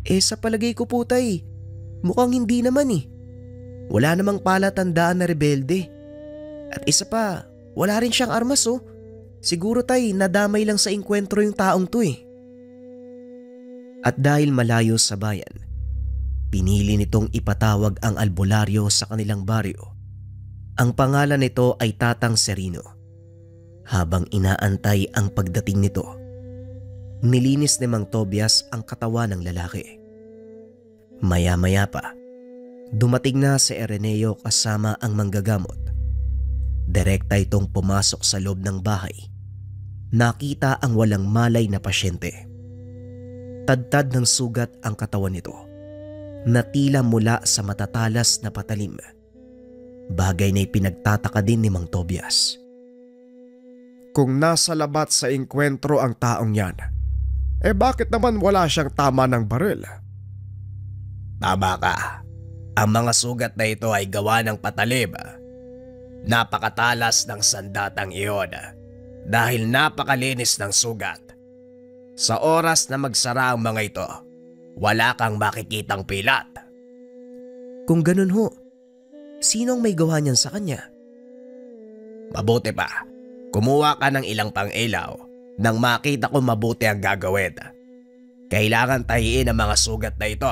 Sa palagay ko po tay, mukhang hindi naman eh. Wala namang palatandaan na rebelde. At isa pa, wala rin siyang armas oh. Siguro tay, nadamay lang sa engkwentro yung taong to eh. At dahil malayo sa bayan, pinili nitong ipatawag ang albularyo sa kanilang baryo. Ang pangalan nito ay Tatang Serino. Habang inaantay ang pagdating nito, nilinis ni Mang Tobias ang katawan ng lalaki. Maya-maya pa, dumating na si Araneo kasama ang manggagamot. Direkta itong pumasok sa loob ng bahay. Nakita ang walang malay na pasyente. Tadtad ng sugat ang katawan nito, na tila mula sa matatalas na patalim. Bagay na ipinagtataka din ni Mang Tobias. Kung nasa labat sa engkwentro ang taong yan, bakit naman wala siyang tama ng baril? Tama ka. Ang mga sugat na ito ay gawa ng patalim. Napakatalas ng sandatang iyon dahil napakalinis ng sugat. Sa oras na magsara ang mga ito, wala kang makikitang pilat. Kung ganun ho, sinong may gawa niyan sa kanya? Mabuti pa, kumuha ka ng ilang pang-ilaw nang makita ko mabuti ang gagawin. Kailangan tahiin ang mga sugat na ito.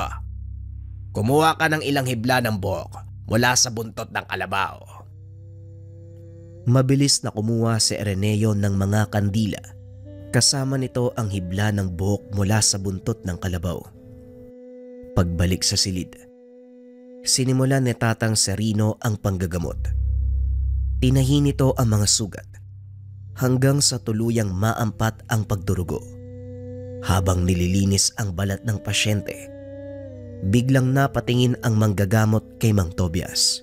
Kumuha ka ng ilang hibla ng buhok mula sa buntot ng kalabaw. Mabilis na kumuha si Araneo ng mga kandila. Kasama nito ang hibla ng buhok mula sa buntot ng kalabaw. Pagbalik sa silid, sinimulan ni Tatang Serino ang panggagamot. Tinahi nito ang mga sugat hanggang sa tuluyang maampat ang pagdurugo. Habang nililinis ang balat ng pasyente, biglang napatingin ang manggagamot kay Mang Tobias.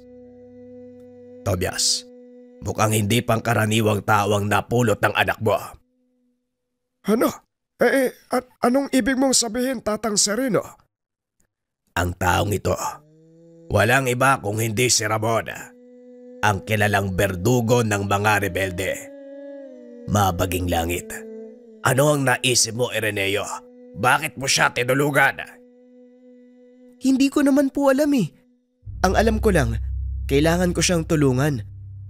Tobias, mukhang hindi pangkaraniwang tao ang napulot ng anak mo. Ano? Anong ibig mong sabihin, Tatang Serino? Ang taong ito, walang iba kung hindi si Ramon, ang kilalang berdugo ng mga rebelde. Mabaging langit. Ano ang naisip mo, Araneo? Bakit mo siya tinulugan? Hindi ko naman po alam eh. Ang alam ko lang, kailangan ko siyang tulungan.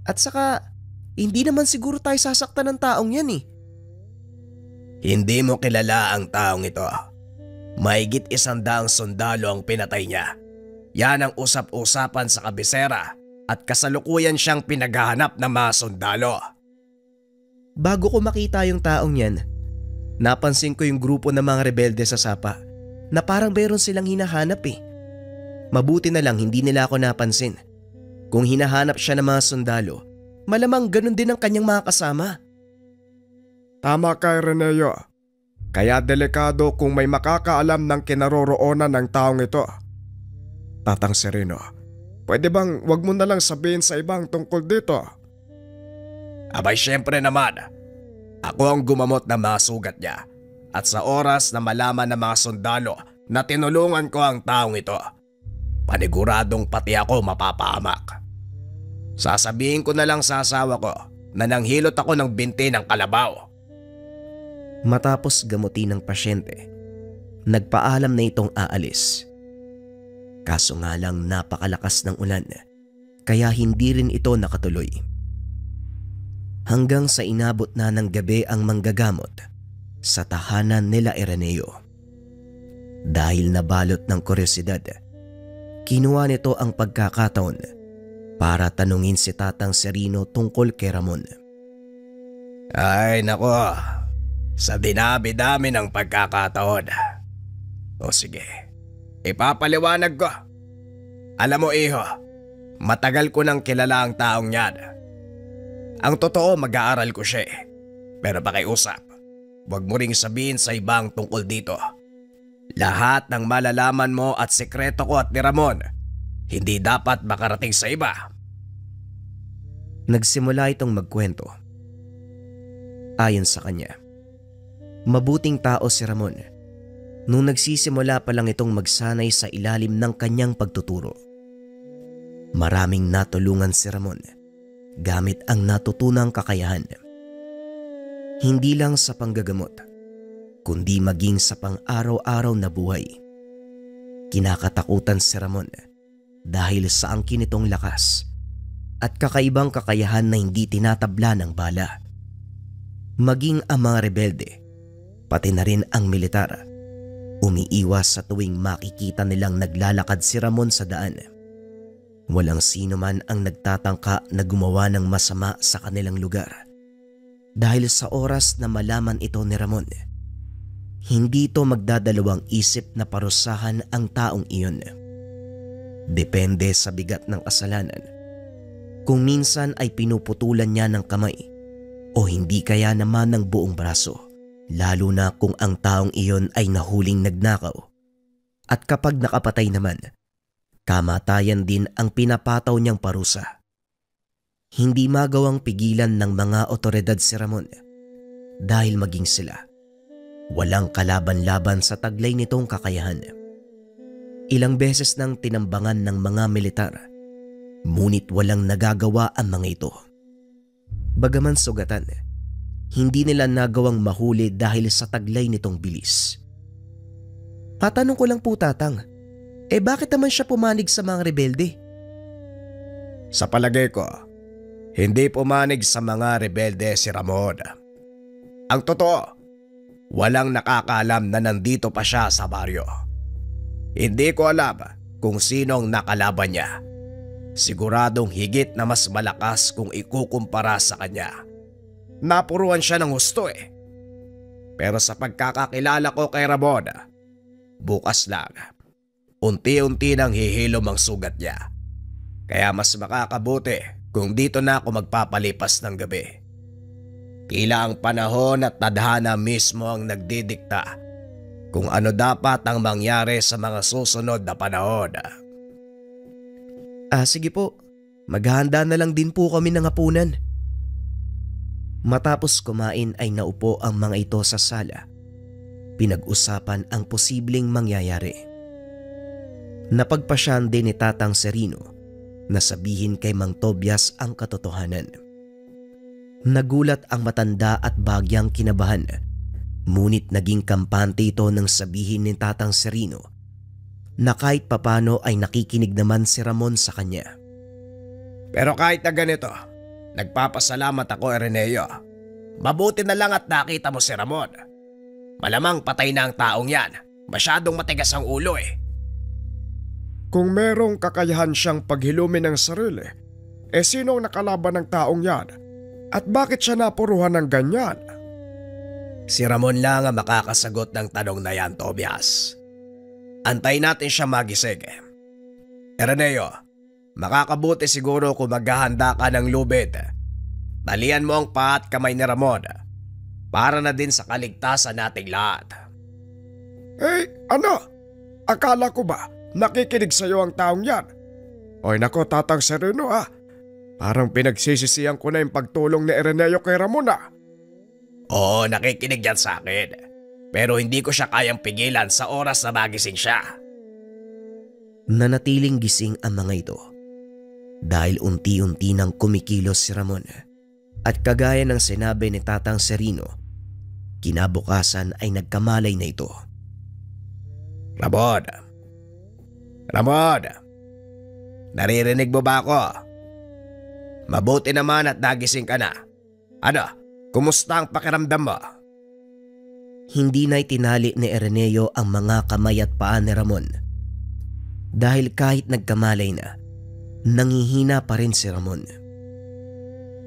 At saka, hindi naman siguro tayo sasaktan ng taong yan eh. Hindi mo kilala ang taong ito. Mahigit 100 sundalo ang pinatay niya. Yan ang usap-usapan sa kabisera at kasalukuyan siyang pinaghahanap ng mga sundalo. Bago ko makita yung taong yan, napansin ko yung grupo ng mga rebelde sa Sapa na parang mayroon silang hinahanap eh. Mabuti na lang hindi nila ako napansin. Kung hinahanap siya ng mga sundalo, malamang ganun din ang kanyang mga kasama. Tama ka, Araneo. Kaya delikado kung may makakaalam ng kinaroroonan ng taong ito. Tatang Serino, pwede bang wag mo na lang sabihin sa ibang tungkol dito? Abay syempre naman. Ako ang gumamot ng mga sugat niya. At sa oras na malaman ng mga sundalo na tinulungan ko ang taong ito, paniguradong pati ako mapapahamak. Sasabihin ko na lang sa asawa ko na nanghilot ako ng binti ng kalabaw. Matapos gamutin ng pasyente, nagpaalam na itong aalis. Kaso nga lang napakalakas ng ulan, kaya hindi rin ito nakatuloy. Hanggang sa inabot na ng gabi ang manggagamot sa tahanan nila Araneo. Dahil nabalot ng kuryosidad, kinuha nito ang pagkakataon para tanungin si Tatang Serino tungkol kay Ramon. Ay nako, sa dinabi-dami ng pagkakataon. O sige, ipapaliwanag ko. Alam mo iho, matagal ko nang kilala ang taong yan. Ang totoo, mag-aaral ko siya eh. Pero pakiusap, huwag mo ring sabihin sa ibang tungkol dito. Lahat ng malalaman mo at sekreto ko at ni Ramon, hindi dapat makarating sa iba. Nagsimula itong magkwento. Ayon sa kanya, mabuting tao si Ramon nung nagsisimula pa lang itong magsanay sa ilalim ng kanyang pagtuturo. Maraming natulungan si Ramon gamit ang natutunang kakayahan. Hindi lang sa panggagamot, kundi maging sa pang-araw-araw na buhay. Kinakatakutan si Ramon dahil sa angkin nitong lakas at kakaibang kakayahan na hindi tinatabla ng bala. Maging ang mga rebelde, pati na rin ang militar, umiiwas sa tuwing makikita nilang naglalakad si Ramon sa daan. Walang sino man ang nagtatangka na gumawa ng masama sa kanilang lugar. Dahil sa oras na malaman ito ni Ramon, hindi ito magdadalawang isip na parusahan ang taong iyon. Depende sa bigat ng kasalanan. Kung minsan ay pinuputulan niya ng kamay o hindi kaya naman ng buong braso, lalo na kung ang taong iyon ay nahuling nagnakaw. At kapag nakapatay naman, kamatayan din ang pinapataw niyang parusa. Hindi magawang pigilan ng mga otoridad si Ramon dahil maging sila, walang kalaban-laban sa taglay nitong kakayahan. Ilang beses nang tinambangan ng mga militar, ngunit walang nagagawa ang mga ito. Bagaman sugatan, hindi nila nagawang mahuli dahil sa taglay nitong bilis. Tatanong ko lang po, Tatang, bakit naman siya pumanig sa mga rebelde? Sa palagay ko, hindi pumanig sa mga rebelde si Ramon. Ang totoo, walang nakakaalam na nandito pa siya sa baryo. Hindi ko alam kung sinong nakalaban niya. Siguradong higit na mas malakas kung ikukumpara sa kanya. Napuruan siya ng husto eh. Pero sa pagkakakilala ko kay Ramon, bukas lang, unti-unti nang hihilom ang sugat niya. Kaya mas makakabuti kung dito na ako magpapalipas ng gabi. Tila ang panahon at tadhana mismo ang nagdidikta kung ano dapat ang mangyari sa mga susunod na panahon. Sige po, maghahanda na lang din po kami ng hapunan. Matapos kumain ay naupo ang mga ito sa sala. Pinag-usapan ang posibleng mangyayari. Napagpasyan din ni Tatang Serino na sabihin kay Mang Tobias ang katotohanan. Nagulat ang matanda at bagyang kinabahan, ngunit naging kampante ito nang sabihin ni Tatang Serino na kahit papano ay nakikinig naman si Ramon sa kanya. Pero kahit na ganito, nagpapasalamat ako, Ireneo. Mabuti na lang at nakita mo si Ramon. Malamang patay na ang taong yan. Masyadong matigas ang ulo eh. Kung merong kakayahan siyang paghilumin ng sarili, sinong nakalaban ng taong yan? At bakit siya napuruhan ng ganyan? Si Ramon lang ang makakasagot ng tanong na yan, Tobias. Antay natin siya magising. Ireneo, makakabuti siguro kung maghahanda ka ng lubid. Talian mo ang paa at kamay ni Ramon para na din sa kaligtasan nating lahat. Ano? Akala ko ba nakikinig sa'yo ang taong yan? Oy nako, Tatang Sereno Parang pinagsisisihan ko na yung pagtulong ni Ireneo kay Ramon Oo, nakikinig yan sa akin. Pero hindi ko siya kayang pigilan sa oras na magising siya. Nanatiling gising ang mga ito dahil unti-unti nang kumikilos si Ramon at kagaya ng sinabi ni Tatang Serino, kinabukasan ay nagkamalay na ito. Ramon, naririnig mo ba ako? Mabuti naman at nagising ka na. Ano, kumusta ang pakiramdam mo? Hindi na itinali ni Ireneo ang mga kamay at paa ni Ramon. Dahil kahit nagkamalay na, nangihina pa rin si Ramon.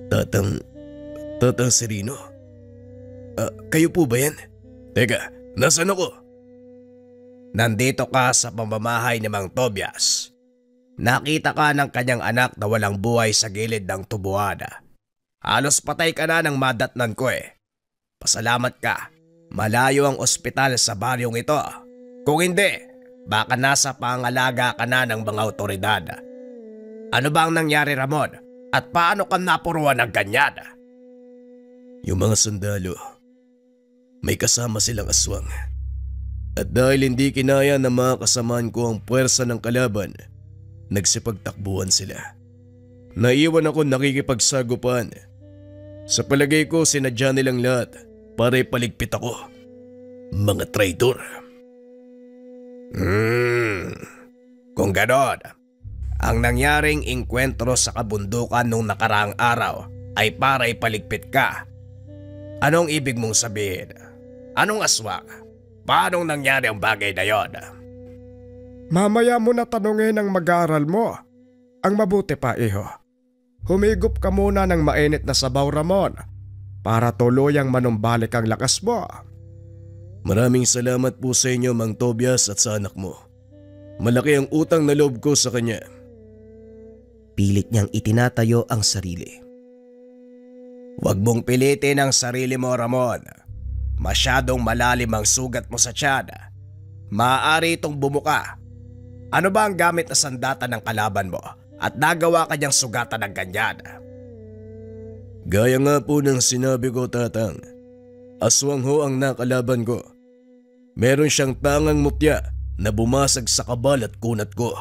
Tatang Sereno? Kayo po ba yan? Teka, nasaan ako? Nandito ka sa pamamahay ni Mang Tobias. Nakita ka ng kanyang anak na walang buhay sa gilid ng tubuhan. Halos patay ka na ng madatnan ko eh. Pasalamat ka. Malayo ang ospital sa baryong ito. Kung hindi, baka nasa pangalaga ka na ng mga otoridad. Ano ba ang nangyari, Ramon? At paano ka napuruan ng ganyan? Yung mga sundalo, may kasama silang aswang. At dahil hindi kinaya ng mga kasamaan ko ang puwersa ng kalaban, nagsipagtakbuhan sila. Naiwan ako nakikipagsagupan. Sa palagay ko sinadya nilang lahat para ipaligpit ako. Mga traitor. Kung ganon, ang nangyaring inkwentro sa kabundukan nung nakaraang araw ay para ipaligpit ka. Anong ibig mong sabihin? Anong aswang? Paanong nangyari ang bagay na yon? Mamaya mo na tanungin ang mag-aaral mo. Ang mabuti pa, iho. Humigop ka muna ng mainit na sabaw, Ramon, para tuluyang manumbalik ang lakas mo. Maraming salamat po sa inyo, Mang Tobias, at sa anak mo. Malaki ang utang na loob ko sa kanya. Pilit niyang itinatayo ang sarili. Huwag mong pilitin ang sarili mo, Ramon. Masyadong malalim ang sugat mo sa tiyan. Maaari itong bumuka. Ano ba ang gamit na sandata ng kalaban mo at nagawa ka niyang sugatan ng ganyan? Gaya nga po ng sinabi ko, Tatang. Aswang ho ang nakalaban ko. Meron siyang tangang mutya na bumasag sa kabal at kunat ko.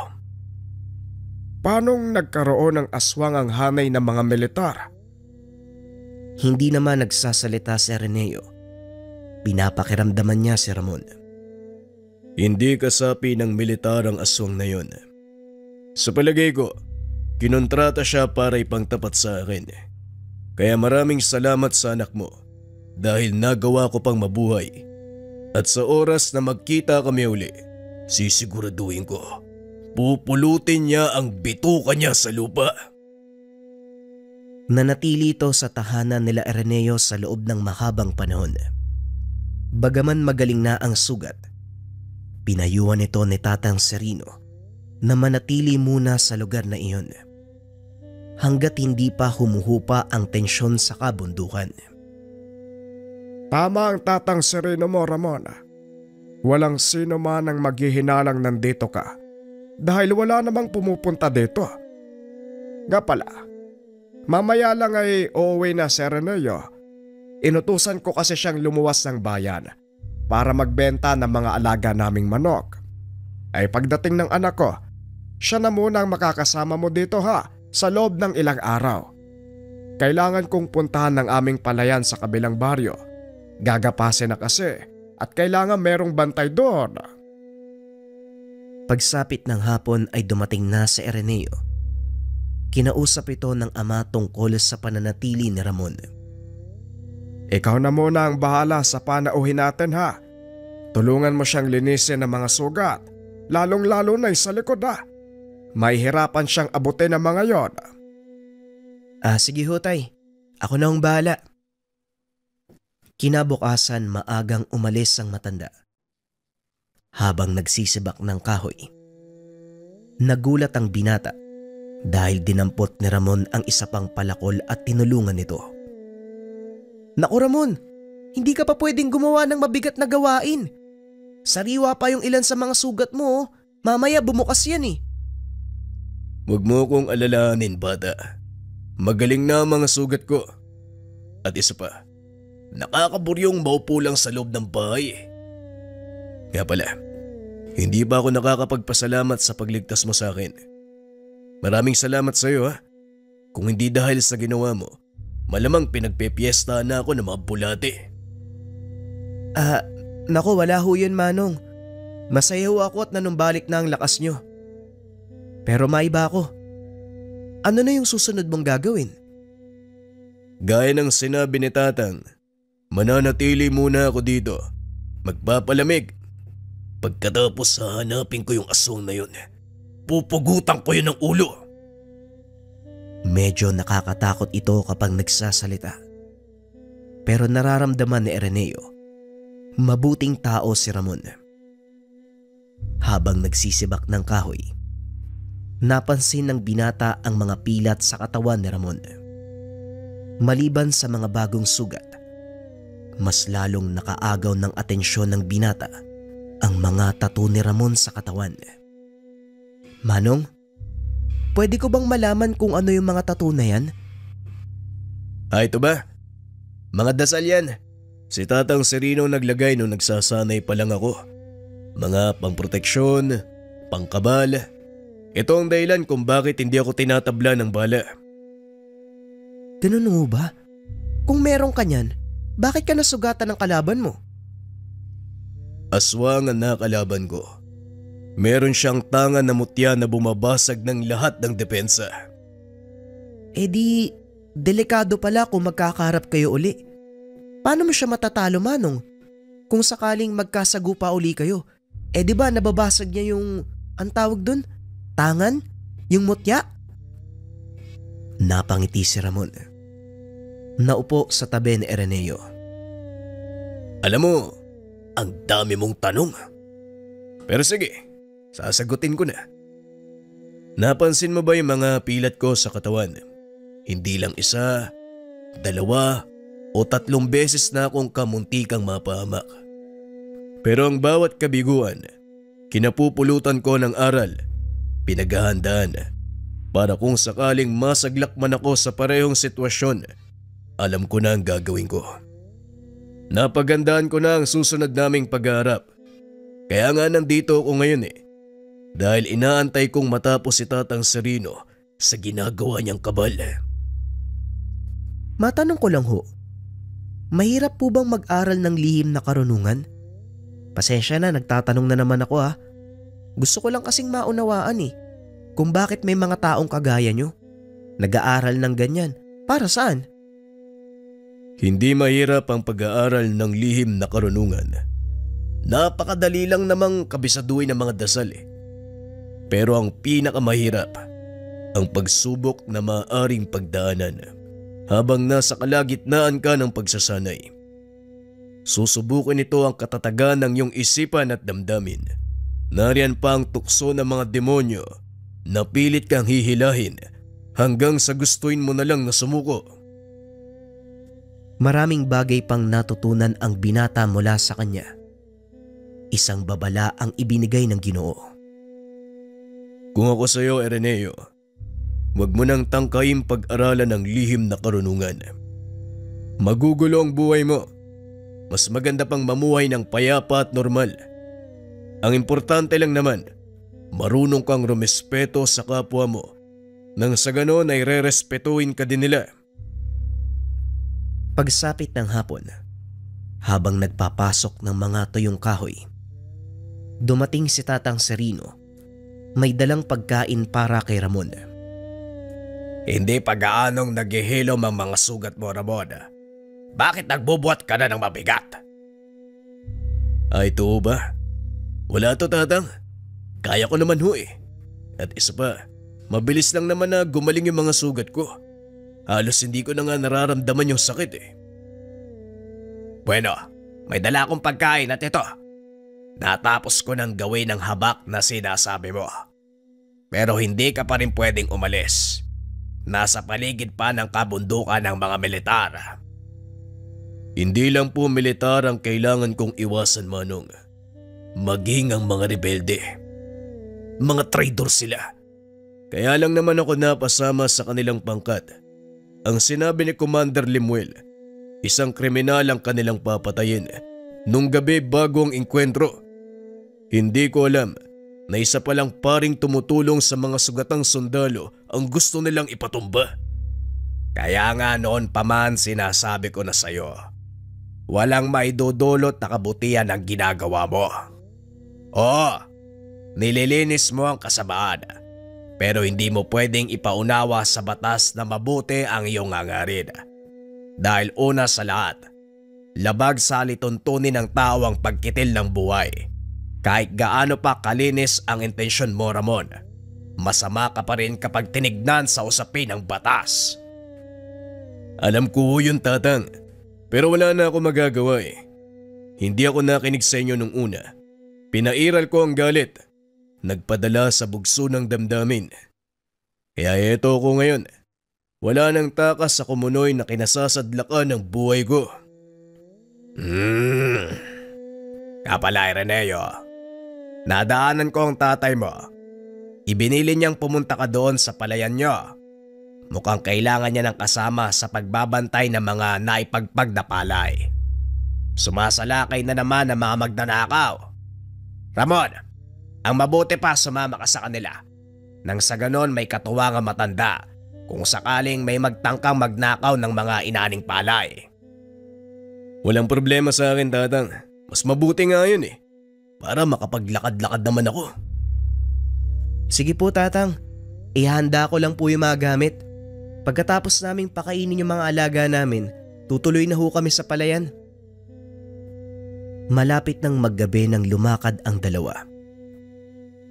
Paanong nagkaroon ng aswang ang hanay ng mga militar? Hindi naman nagsasalita si Ireneo. Pinapakiramdaman niya si Ramon. Hindi kasapi ng militar ang aswang na yon. Sa palagay ko, kinontrata siya para ipangtapat sa akin. Kaya maraming salamat sa anak mo dahil nagawa ko pang mabuhay. At sa oras na magkita kami uli, sisiguraduhin ko, pupulutin niya ang bituka niya sa lupa. Nanatili ito sa tahanan nila Ireneo sa loob ng mahabang panahon. Bagaman magaling na ang sugat, pinayuhan ito ni Tatang Sereno na manatili muna sa lugar na iyon hanggat hindi pa humuhupa ang tensyon sa kabundukan. Tama ang Tatang Sereno mo, Ramon. Walang sino man ang maghihinalang nandito ka dahil wala namang pumupunta dito. Nga pala, mamaya lang ay uuwi na si Ireneo. Inutusan ko kasi siyang lumuwas ng bayan para magbenta ng mga alaga naming manok. Ay pagdating ng anak ko, siya na muna ang makakasama mo dito sa loob ng ilang araw. Kailangan kong puntahan ng aming palayan sa kabilang baryo. Gagapasin na kasi at kailangan merong bantay doon. Pagsapit ng hapon ay dumating na si Ireneo. Kinausap ito ng ama tungkol sa pananatili ni Ramon. Ikaw na muna ang bahala sa panauhin natin Tulungan mo siyang linisin ng mga sugat, lalong-lalo na sa likod May hirapan siyang abutin ng mga yon. Sige ho, tay. Ako na ang bahala. Kinabukasan maagang umalis ang matanda. Habang nagsisibak ng kahoy, nagulat ang binata dahil dinampot ni Ramon ang isa pang palakol at tinulungan nito. Naku Ramon, hindi ka pa pwedeng gumawa ng mabigat na gawain. Sariwa pa yung ilan sa mga sugat mo. Mamaya bumukas yan . Huwag mo kong alalahanin, bata. Magaling na ang mga sugat ko. At isa pa, nakakaburyong maupo lang sa loob ng bahay . Kaya pala, hindi ba ako nakakapagpasalamat sa pagligtas mo sa akin? Maraming salamat sa iyo . Kung hindi dahil sa ginawa mo, malamang pinagpepiesta na ako ng mga bulate. Naku, wala ho yun, Manong. Masaya ho ako at nanumbalik na ang lakas nyo. Pero maiba ako. Ano na yung susunod mong gagawin? Gaya ng sinabi ni Tatang, mananatili muna ako dito magpapalamig. Pagkatapos hahanapin ko yung aswang na yun. Pupugutan ko yun ng ulo. Medyo nakakatakot ito kapag nagsasalita. Pero nararamdaman ni Ireneo, mabuting tao si Ramon. Habang nagsisibak ng kahoy, napansin ng binata ang mga pilat sa katawan ni Ramon. Maliban sa mga bagong sugat, mas lalong nakaagaw ng atensyon ng binata ang mga tattoo ni Ramon sa katawan. Manong, pwede ko bang malaman kung ano yung mga tattoo na yan? Ito ba? Mga dasal yan. Si Tatang Serino naglagay nung nagsasanay pa lang ako. Mga pangproteksyon, pangkabal. Ito ang dahilan kung bakit hindi ako tinatabla ng bala. Ganun mo ba? Kung meron ka niyan, bakit ka nasugatan ng kalaban mo? Aswang ang nakalaban ko. Meron siyang tangan na mutya na bumabasag ng lahat ng depensa. Eh di, delikado pala kung magkakaharap kayo uli. Paano mo siya matatalo, Manong? Kung sakaling magkasagupa uli kayo, eh di ba nababasag niya yung, ang tawag dun? Tangan? Yung mutya? Napangiti si Ramon. Naupo sa tabi ni Ireneo. Alam mo, ang dami mong tanong. Pero sige, sasagutin ko na. Napansin mo ba yung mga pilat ko sa katawan? Hindi lang isa, dalawa, o 3 beses na akong kamuntikang mapahamak. Pero ang bawat kabiguan, kinapupulutan ko ng aral, pinaghahandaan, para kung sakaling masaglak man ako sa parehong sitwasyon, alam ko na ang gagawin ko. Napagandaan ko na ang susunod naming pag-aarap. Kaya nga nandito ako ngayon dahil inaantay kong matapos si Tatang Serino sa ginagawa niyang kabal. Matanong ko lang ho, mahirap po bang mag-aral ng lihim na karunungan? Pasensya na, nagtatanong na naman ako ha. Gusto ko lang kasing maunawaan kung bakit may mga taong kagaya nyo nag-aaral ng ganyan. Para saan? Hindi mahirap ang pag-aaral ng lihim na karunungan. Napakadali lang namang kabisaduhin ng mga dasal Pero ang pinakamahirap, ang pagsubok na maaaring pagdaanan habang nasa kalagitnaan ka ng pagsasanay. Susubukin ito ang katatagan ng iyong isipan at damdamin. Nariyan pa ang tukso ng mga demonyo na pilit kang hihilahin hanggang sa gustuin mo na lang na sumuko. Maraming bagay pang natutunan ang binata mula sa kanya. Isang babala ang ibinigay ng Ginoo. Kung ako sa iyo, Ireneo, huwag mo nang tangkain pag-aralan ng lihim na karunungan. Magugulo ang buhay mo. Mas maganda pang mamuhay ng payapa at normal. Ang importante lang naman, marunong kang rumespeto sa kapwa mo nang sa ganon ay rerespetuhin ka din nila. Pagsapit ng hapon, habang nagpapasok ng mga tuyong kahoy, dumating si Tatang Serino. May dalang pagkain para kay Ramon. Hindi pa gaanong naghihilom ang mga sugat mo, Ramon. Bakit nagbubuhat ka na ng mabigat? Ay, ito ba? Wala to, Tatang. Kaya ko naman ho At isa pa, mabilis lang naman na gumaling yung mga sugat ko. Halos hindi ko na nga nararamdaman yung sakit Bueno, may dala akong pagkain at ito. Natapos ko nang gawin ang habak na sinasabi mo. Pero hindi ka pa rin pwedeng umalis. Nasa paligid pa ng kabundukan ng mga militar. Hindi lang po militar ang kailangan kong iwasan, Manong. Maging ang mga rebelde. Mga traitor sila. Kaya lang naman ako napasama sa kanilang pangkat. Ang sinabi ni Commander Lemuel, isang kriminal ang kanilang papatayin nung gabi bago ang engkwentro. Hindi ko alam na isa palang paring tumutulong sa mga sugatang sundalo ang gusto nilang ipatumba. Kaya nga noon pa man sinasabi ko na sayo, walang maidudulot na kabutihan ang ginagawa mo. Oo, nililinis mo ang kasamaan, pero hindi mo pwedeng ipaunawa sa batas na mabuti ang iyong hangarin. Dahil una sa lahat, Labag sa lituntunin ng tao ang pagkitil ng buhay. Kahit gaano pa kalinis ang intensyon mo, Ramon, masama ka pa rin kapag tinignan sa usapin ng batas. Alam ko yun, Tatang. Pero wala na ako magagawa eh. Hindi ako nakinig sa inyo nung una. Pinairal ko ang galit. Nagpadala sa bugso ng damdamin. Kaya eto ako ngayon. Wala nang takas sa kumunoy na kinasasadlakan ng buhay ko. Kapala, Ireneo. Nadaanan ko ang tatay mo. Ibinili niyang pumunta ka doon sa palayan niyo. Mukhang kailangan niya ng kasama sa pagbabantay ng mga naipagpag na palay. Sumasalakay na naman ang mga magnanakaw. Ramon, ang mabuti pa sumama ka sa kanila. Nang sa ganon may katuwangang matanda kung sakaling may magtangkang magnakaw ng mga inaning palay. Walang problema sa akin, Tatang. Mas mabuti nga yun eh. Para makapaglakad-lakad naman ako. Sige po, Tatang. Ihanda ko lang po yung mga gamit. Pagkatapos naming pakainin yung mga alaga namin, tutuloy na ho kami sa palayan. Malapit nang maggabi nang lumakad ang dalawa.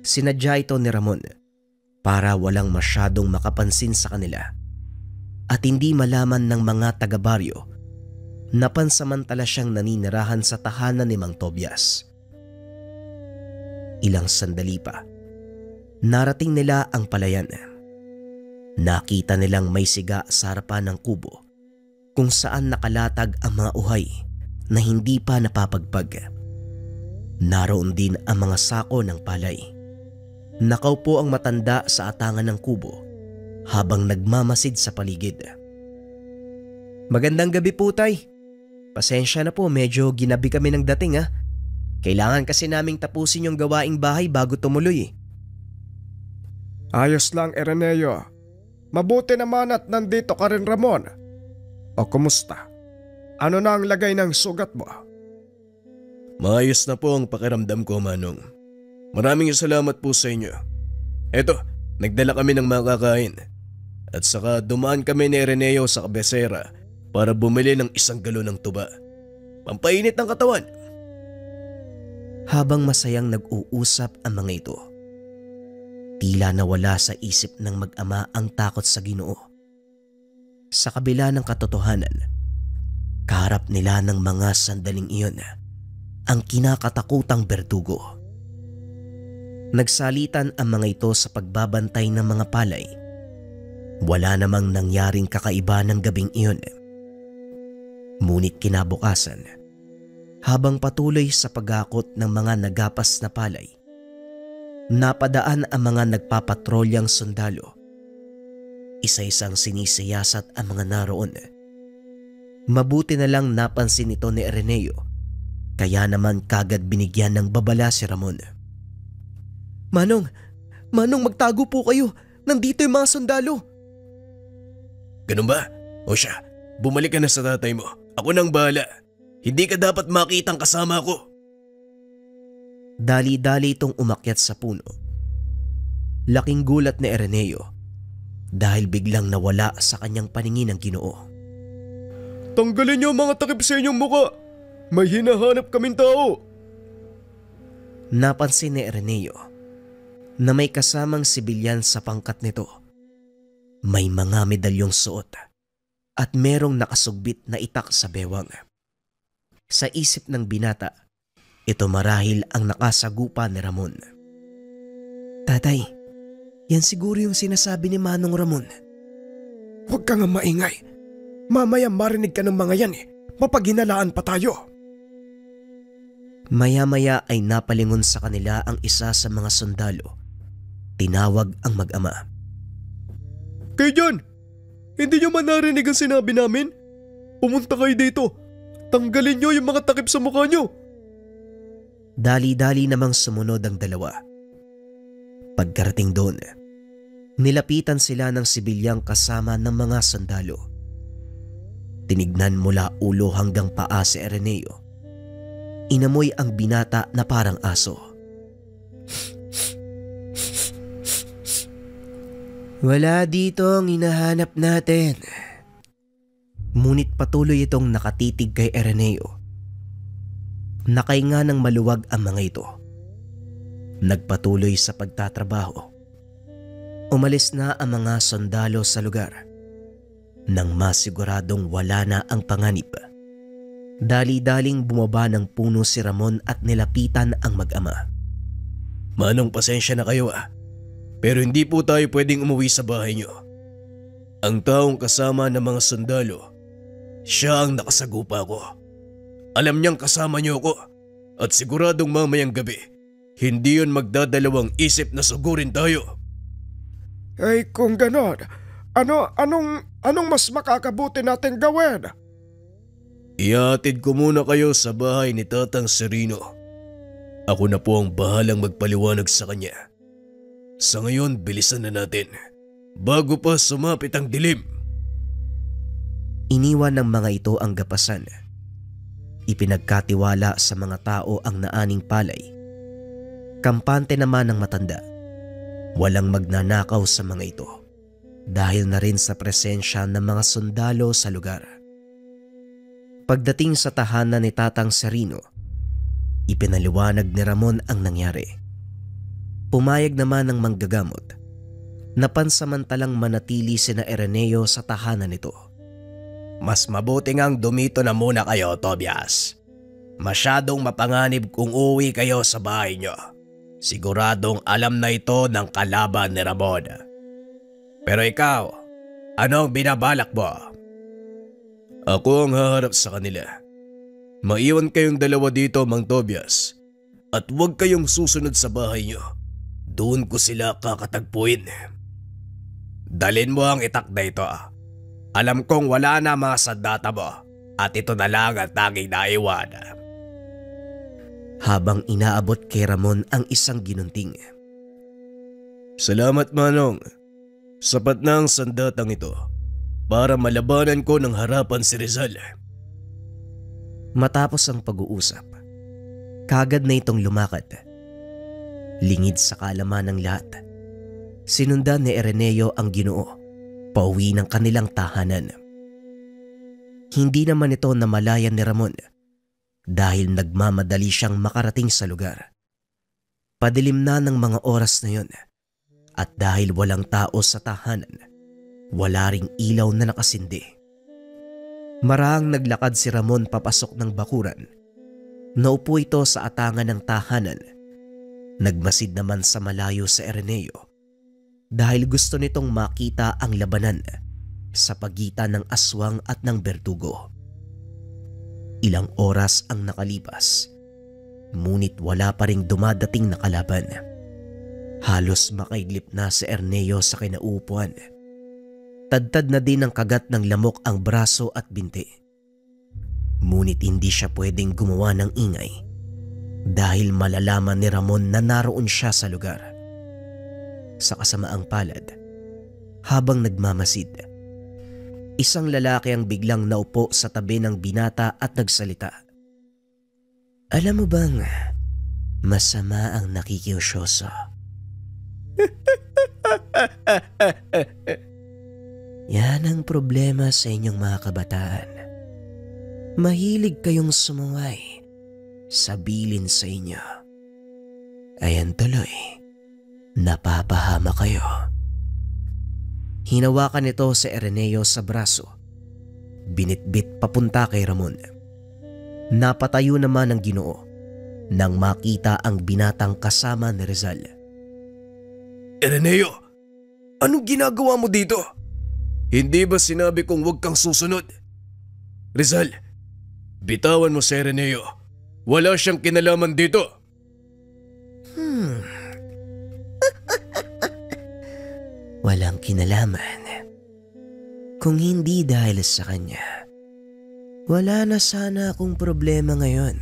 Sinadya ito ni Ramon para walang masyadong makapansin sa kanila at hindi malaman ng mga taga-baryo na pansamantala siyang naninirahan sa tahanan ni Mang Tobias. Ilang sandali pa, narating nila ang palayan. Nakita nilang may siga sa harapan ng kubo kung saan nakalatag ang mga uhay na hindi pa napapagpag. Naroon din ang mga sako ng palay. Nakaupo ang matanda sa atangan ng kubo habang nagmamasid sa paligid. Magandang gabi po, Tay. Pasensya na po, medyo ginabi kami ng dating ha. Kailangan kasi naming tapusin yung gawaing bahay bago tumuloy eh. Ayos lang, Ireneo. Mabuti naman at nandito ka rin, Ramon. O kumusta? Ano na ang lagay ng sugat mo? Maayos na po ang pakiramdam ko, Manong. Maraming salamat po sa inyo. Eto, nagdala kami ng makakain. At saka dumaan kami ni Ireneo sa kabesera para bumili ng 1 galon ng tuba. Pampainit ng katawan. Habang masayang nag-uusap ang mga ito, tila nawala sa isip ng mag-ama ang takot sa Ginoo. Sa kabila ng katotohanan, kaharap nila ng mga sandaling iyon ang kinakatakutang berdugo. Nagsalitan ang mga ito sa pagbabantay ng mga palay. Wala namang nangyaring kakaiba ng gabing iyon. Ngunit kinabukasan, habang patuloy sa pag-akot ng mga nagapas na palay, napadaan ang mga nagpapatrolyang sundalo. Isa-isang sinisiyasat ang mga naroon. Mabuti na lang napansin ito ni Ireneo, kaya naman kagad binigyan ng babala si Ramon. Manong magtago po kayo. Nandito yung mga sundalo. Ganun ba? O siya, bumalik ka na sa tatay mo. Ako nang bahala. Hindi ka dapat makitang kasama ko. Dali-dali itong umakyat sa puno. Laking gulat ni Ireneo dahil biglang nawala sa kanyang paningin ang Ginoo. Tanggalin niyo ang mga takip sa inyong muka. May hinahanap kaming tao. Napansin ni Ireneo na may kasamang sibilyan sa pangkat nito. May mga medalyong suot at merong nakasugbit na itak sa bewang. Sa isip ng binata, ito marahil ang nakasagupa ni Ramon. Tatay, yan siguro yung sinasabi ni Manong Ramon. Huwag ka nga maingay. Mamaya marinig ka ng mga yan eh. Mapaghinalaan pa tayo. Maya-maya ay napalingon sa kanila ang isa sa mga sundalo. Tinawag ang mag-ama. Kayo dyan! Hindi nyo man narinig ang sinabi namin? Pumunta kayo dito. Tanggalin nyo yung mga takip sa mukha nyo. Dali-dali namang sumunod ang dalawa. Pagkarating doon, nilapitan sila ng sibilyang kasama ng mga sundalo. Tinignan mula ulo hanggang paa si Ireneo. Inamoy ang binata na parang aso. Wala dito ang hinahanap natin. Ngunit patuloy itong nakatitig kay Ireneo. Nakahinga ng maluwag ang mga ito. Nagpatuloy sa pagtatrabaho. Umalis na ang mga sundalo sa lugar nang masiguradong wala na ang panganib. Dali-daling bumaba ng puno si Ramon at nilapitan ang mag-ama. Manong, pasensya na kayo pero hindi po tayo pwedeng umuwi sa bahay niyo. Ang taong kasama ng mga sundalo, siya ang nakasagupa ko. Alam niyang kasama niyo ko at siguradong mamayang gabi, hindi yun magdadalawang isip na sugurin tayo. Ay kung ganon, anong mas makakabuti nating gawin? Ihatid ko muna kayo sa bahay ni Tatang Sereno. Ako na po ang bahalang magpaliwanag sa kanya. Sa ngayon, bilisan na natin bago pa sumapit ang dilim. Iniwan ng mga ito ang gapasan. Ipinagkatiwala sa mga tao ang naaning palay. Kampante naman ang matanda. Walang magnanakaw sa mga ito dahil na rin sa presensya ng mga sundalo sa lugar. Pagdating sa tahanan ni Tatang Sereno, ipinaliwanag ni Ramon ang nangyari. Pumayag naman ng manggagamot na pansamantalang manatili sina Ireneo sa tahanan nito. Mas mabuti ngang dumito na muna kayo, Tobias. Masyadong mapanganib kung uwi kayo sa bahay nyo. Siguradong alam na ito ng kalaban ni Ramon. Pero ikaw, anong binabalak mo? Ako ang haharap sa kanila. Maiwan kayong dalawa dito, Mang Tobias, at huwag kayong susunod sa bahay niyo. Doon ko sila kakatagpuin. Dalin mo ang itak na ito. Alam kong wala na mga sandata mo at ito na lang ang tanging naiwan. Habang inaabot kay Ramon ang isang ginunting. Salamat, Manong. Sapat na ang sandatang ito para malabanan ko ng harapan si Rizal. Matapos ang pag-uusap, kagad na itong lumakad. Lingid sa kaalaman ng lahat, sinundan ni Ireneo ang Ginoo pauwi ng kanilang tahanan. Hindi naman ito namalayan ni Ramon dahil nagmamadali siyang makarating sa lugar. Padilim na ng mga oras na yun at dahil walang tao sa tahanan, wala ring ilaw na nakasindi. Maraang naglakad si Ramon papasok ng bakuran. Naupo ito sa atangan ng tahanan. Nagmasid naman sa malayo sa Ireneo dahil gusto nitong makita ang labanan sa pagitan ng aswang at ng berdugo. Ilang oras ang nakalipas, ngunit wala pa ring dumadating na kalaban. Halos makaidlip na si Ireneo sa kinaupuan. Tadtad na din ng kagat ng lamok ang braso at binti. Ngunit hindi siya pwedeng gumawa ng ingay dahil malalaman ni Ramon na naroon siya sa lugar. Sa kasamaang palad, habang nagmamasid, isang lalaki ang biglang naupo sa tabi ng binata at nagsalita. Alam mo bang masama ang nakikiusyoso? Yan ang problema sa inyong mga kabataan. Mahilig kayong sumuway sa bilin sa inyo. Ayan tuloy, napapahama kayo. Hinawakan ito si Ireneo sa braso. Binitbit papunta kay Ramon. Napatayo naman ang Ginoo nang makita ang binatang kasama ni Rizal. Ireneo, anong ginagawa mo dito? Hindi ba sinabi kong huwag kang susunod? Rizal, bitawan mo si Ireneo. Wala siyang kinalaman dito. Walang kinalaman. Kung hindi dahil sa kanya, wala na sana akong problema ngayon.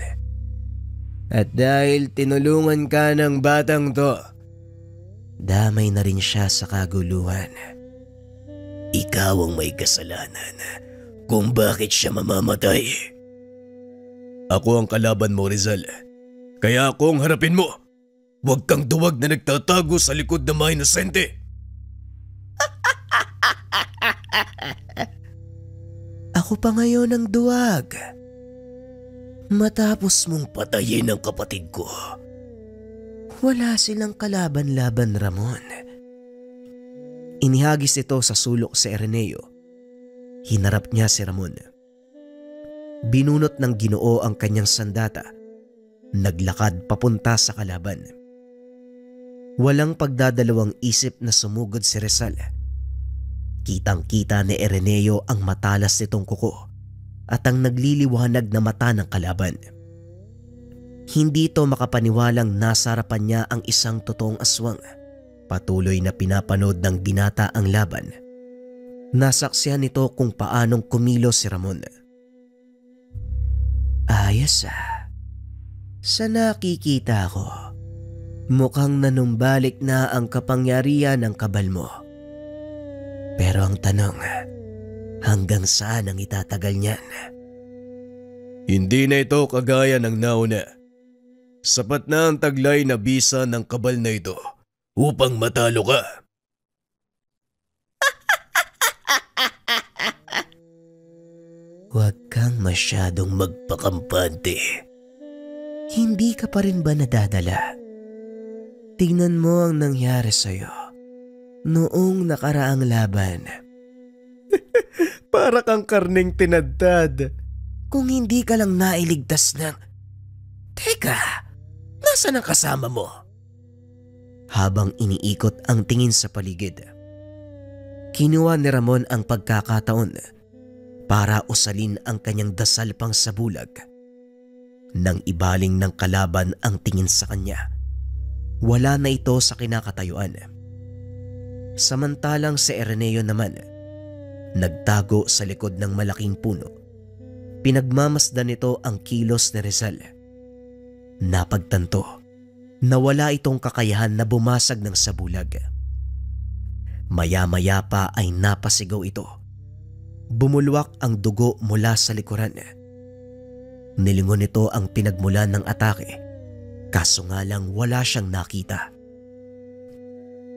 At dahil tinulungan ka ng batang to, damay na rin siya sa kaguluhan. Ikaw ang may kasalanan kung bakit siya mamamatay. Ako ang kalaban mo, Rizal. Kaya ako ang harapin mo. Huwag kang duwag na nagtatago sa likod ng mga inosente. Ako Ako pa ngayon ang duwag. Matapos mong patayin ang kapatid ko. Wala silang kalaban-laban, Ramon. Inihagis ito sa sulok si Araneo. Hinarap niya si Ramon. Binunot ng Ginoo ang kanyang sandata. Naglakad papunta sa kalaban. Walang pagdadalawang isip na sumugod si Rizal. Kitang-kita ni Araneo ang matalas nitong kuko at ang nagliliwanag na mata ng kalaban. Hindi ito makapaniwalang nasa harapan niya ang isang totoong aswang. Patuloy na pinapanood ng binata ang laban. Nasaksihan nito kung paanong kumilos si Ramon. Ayos ah. Sa nakikita ko, mukhang nanumbalik na ang kapangyarihan ng kabal mo. Pero ang tanong, hanggang saan ang itatagal niyan? Hindi na ito kagaya ng nauna. Sapat na ang taglay na bisa ng kabal na ito upang matalo ka. Huwag kang masyadong magpakampante. Hindi ka pa rin ba nadadala? Tingnan mo ang nangyari sa'yo noong nakaraang laban. Para kang karning tinadtad. Kung hindi ka lang nailigtas ng... Teka, nasaan ang kasama mo? Habang iniikot ang tingin sa paligid, kinuha ni Ramon ang pagkakataon para usalin ang kanyang dasal pang sa bulag. Nang ibaling ng kalaban ang tingin sa kanya, wala na ito sa kinakatayuan. Samantalang si Araneo naman, nagtago sa likod ng malaking puno. Pinagmamasdan nito ang kilos ni Rizal. Napagtanto na wala itong kakayahan na bumasag ng sabulag. Maya-maya pa ay napasigaw ito. Bumulwak ang dugo mula sa likuran. Nilingon nito ang pinagmulan ng atake, kaso nga lang wala siyang nakita.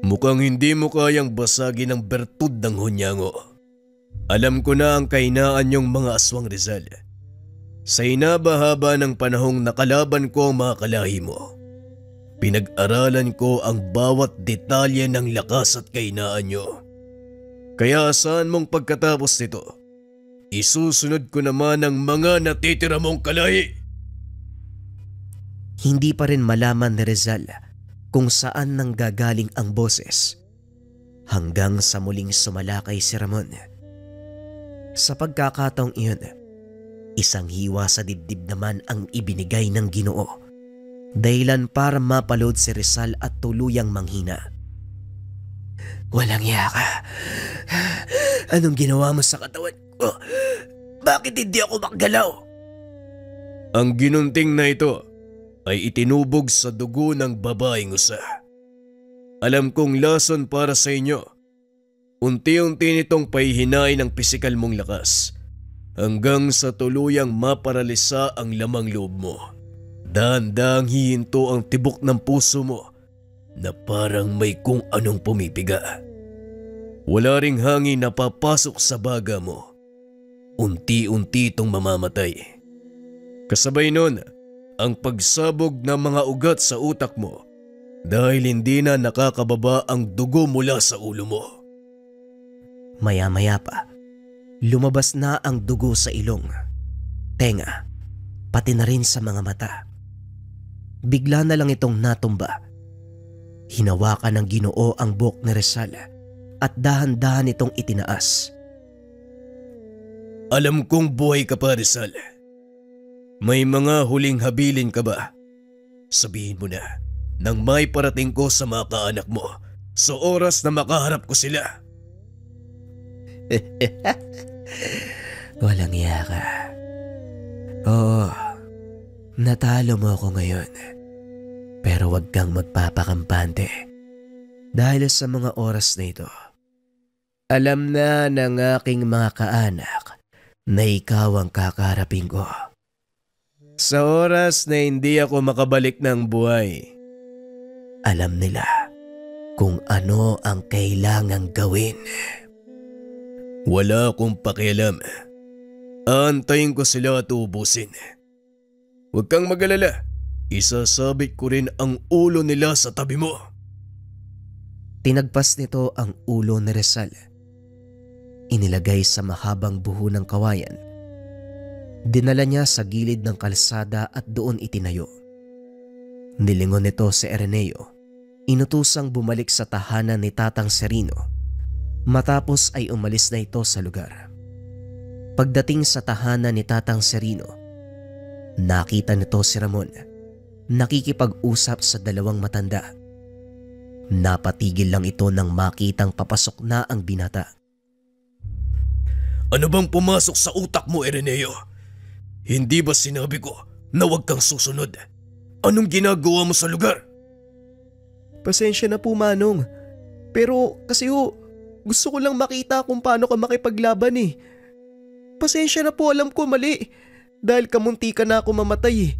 Mukhang hindi mo kayang basagin ang bertud ng hunyango. Alam ko na ang kahinaan niyong mga aswang, Rizal. Sa hinaba-haba ng panahong nakalaban ko ang mga kalahi mo, pinag-aralan ko ang bawat detalye ng lakas at kahinaan niyo. Kaya saan mong pagkatapos nito, isusunod ko naman ang mga natitira mong kalahi. Hindi pa rin malaman ni Rizal kung saan nanggagaling ang boses, hanggang sa muling sumalakay si Ramon. Sa pagkakataong iyon, isang hiwa sa dibdib naman ang ibinigay ng Ginoo, dahilan para mapalood si Rizal at tuluyang manghina. Walang yaka. Anong ginawa mo sa katawan ko? Bakit hindi ako makgalaw? Ang ginunting na ito ay itinubog sa dugo ng babaeng usa. Alam kong lason para sa inyo. Unti-unti nitong pahihinain ang pisikal mong lakas hanggang sa tuluyang maparalisa ang lamang loob mo. Dahan-dahang hihinto ang tibok ng puso mo na parang may kung anong pumipiga. Wala ring hangin na papasok sa baga mo. Unti-unti itong mamamatay. Kasabay nun, ang pagsabog ng mga ugat sa utak mo dahil hindi na nakakababa ang dugo mula sa ulo mo. Maya-maya pa, lumabas na ang dugo sa ilong, tenga, pati na rin sa mga mata. Bigla na lang itong natumba. Hinawakan ng Ginoo ang buhok ni Rizal at dahan-dahan itong itinaas. Alam kong buhay ka pa, Rizal. May mga huling habilin ka ba? Sabihin mo na nang may parating ko sa mga kaanak mo sa oras na makaharap ko sila. Walang yaka. Oo, natalo mo ako ngayon. Pero wag kang magpapakampante dahil sa mga oras na ito. Alam na ng aking mga kaanak na ikaw ang kakaharapin ko. Sa oras na hindi ako makabalik ng buhay, alam nila kung ano ang kailangang gawin. Wala akong pakialam. Aantayin ko sila at ubusin. Huwag kang mag-alala. Isasabit ko rin ang ulo nila sa tabi mo. Tinagpas nito ang ulo ni Rizal. Inilagay sa mahabang buho ng kawayan. Dinala niya sa gilid ng kalsada at doon itinayo. Nilingon nito si Araneo. Inutusang bumalik sa tahanan ni Tatang Serino. Matapos ay umalis na ito sa lugar. Pagdating sa tahanan ni Tatang Serino, nakita nito si Ramon. Nakikipag-usap sa dalawang matanda. Napatigil lang ito nang makitang papasok na ang binata. Ano bang pumasok sa utak mo, Araneo? Hindi ba sinabi ko na huwag kang susunod? Anong ginagawa mo sa lugar? Pasensya na po, Manong. Pero kasi gusto ko lang makita kung paano ka makipaglaban eh. Pasensya na po, alam ko mali. Dahil kamuntikan na ako mamatay eh.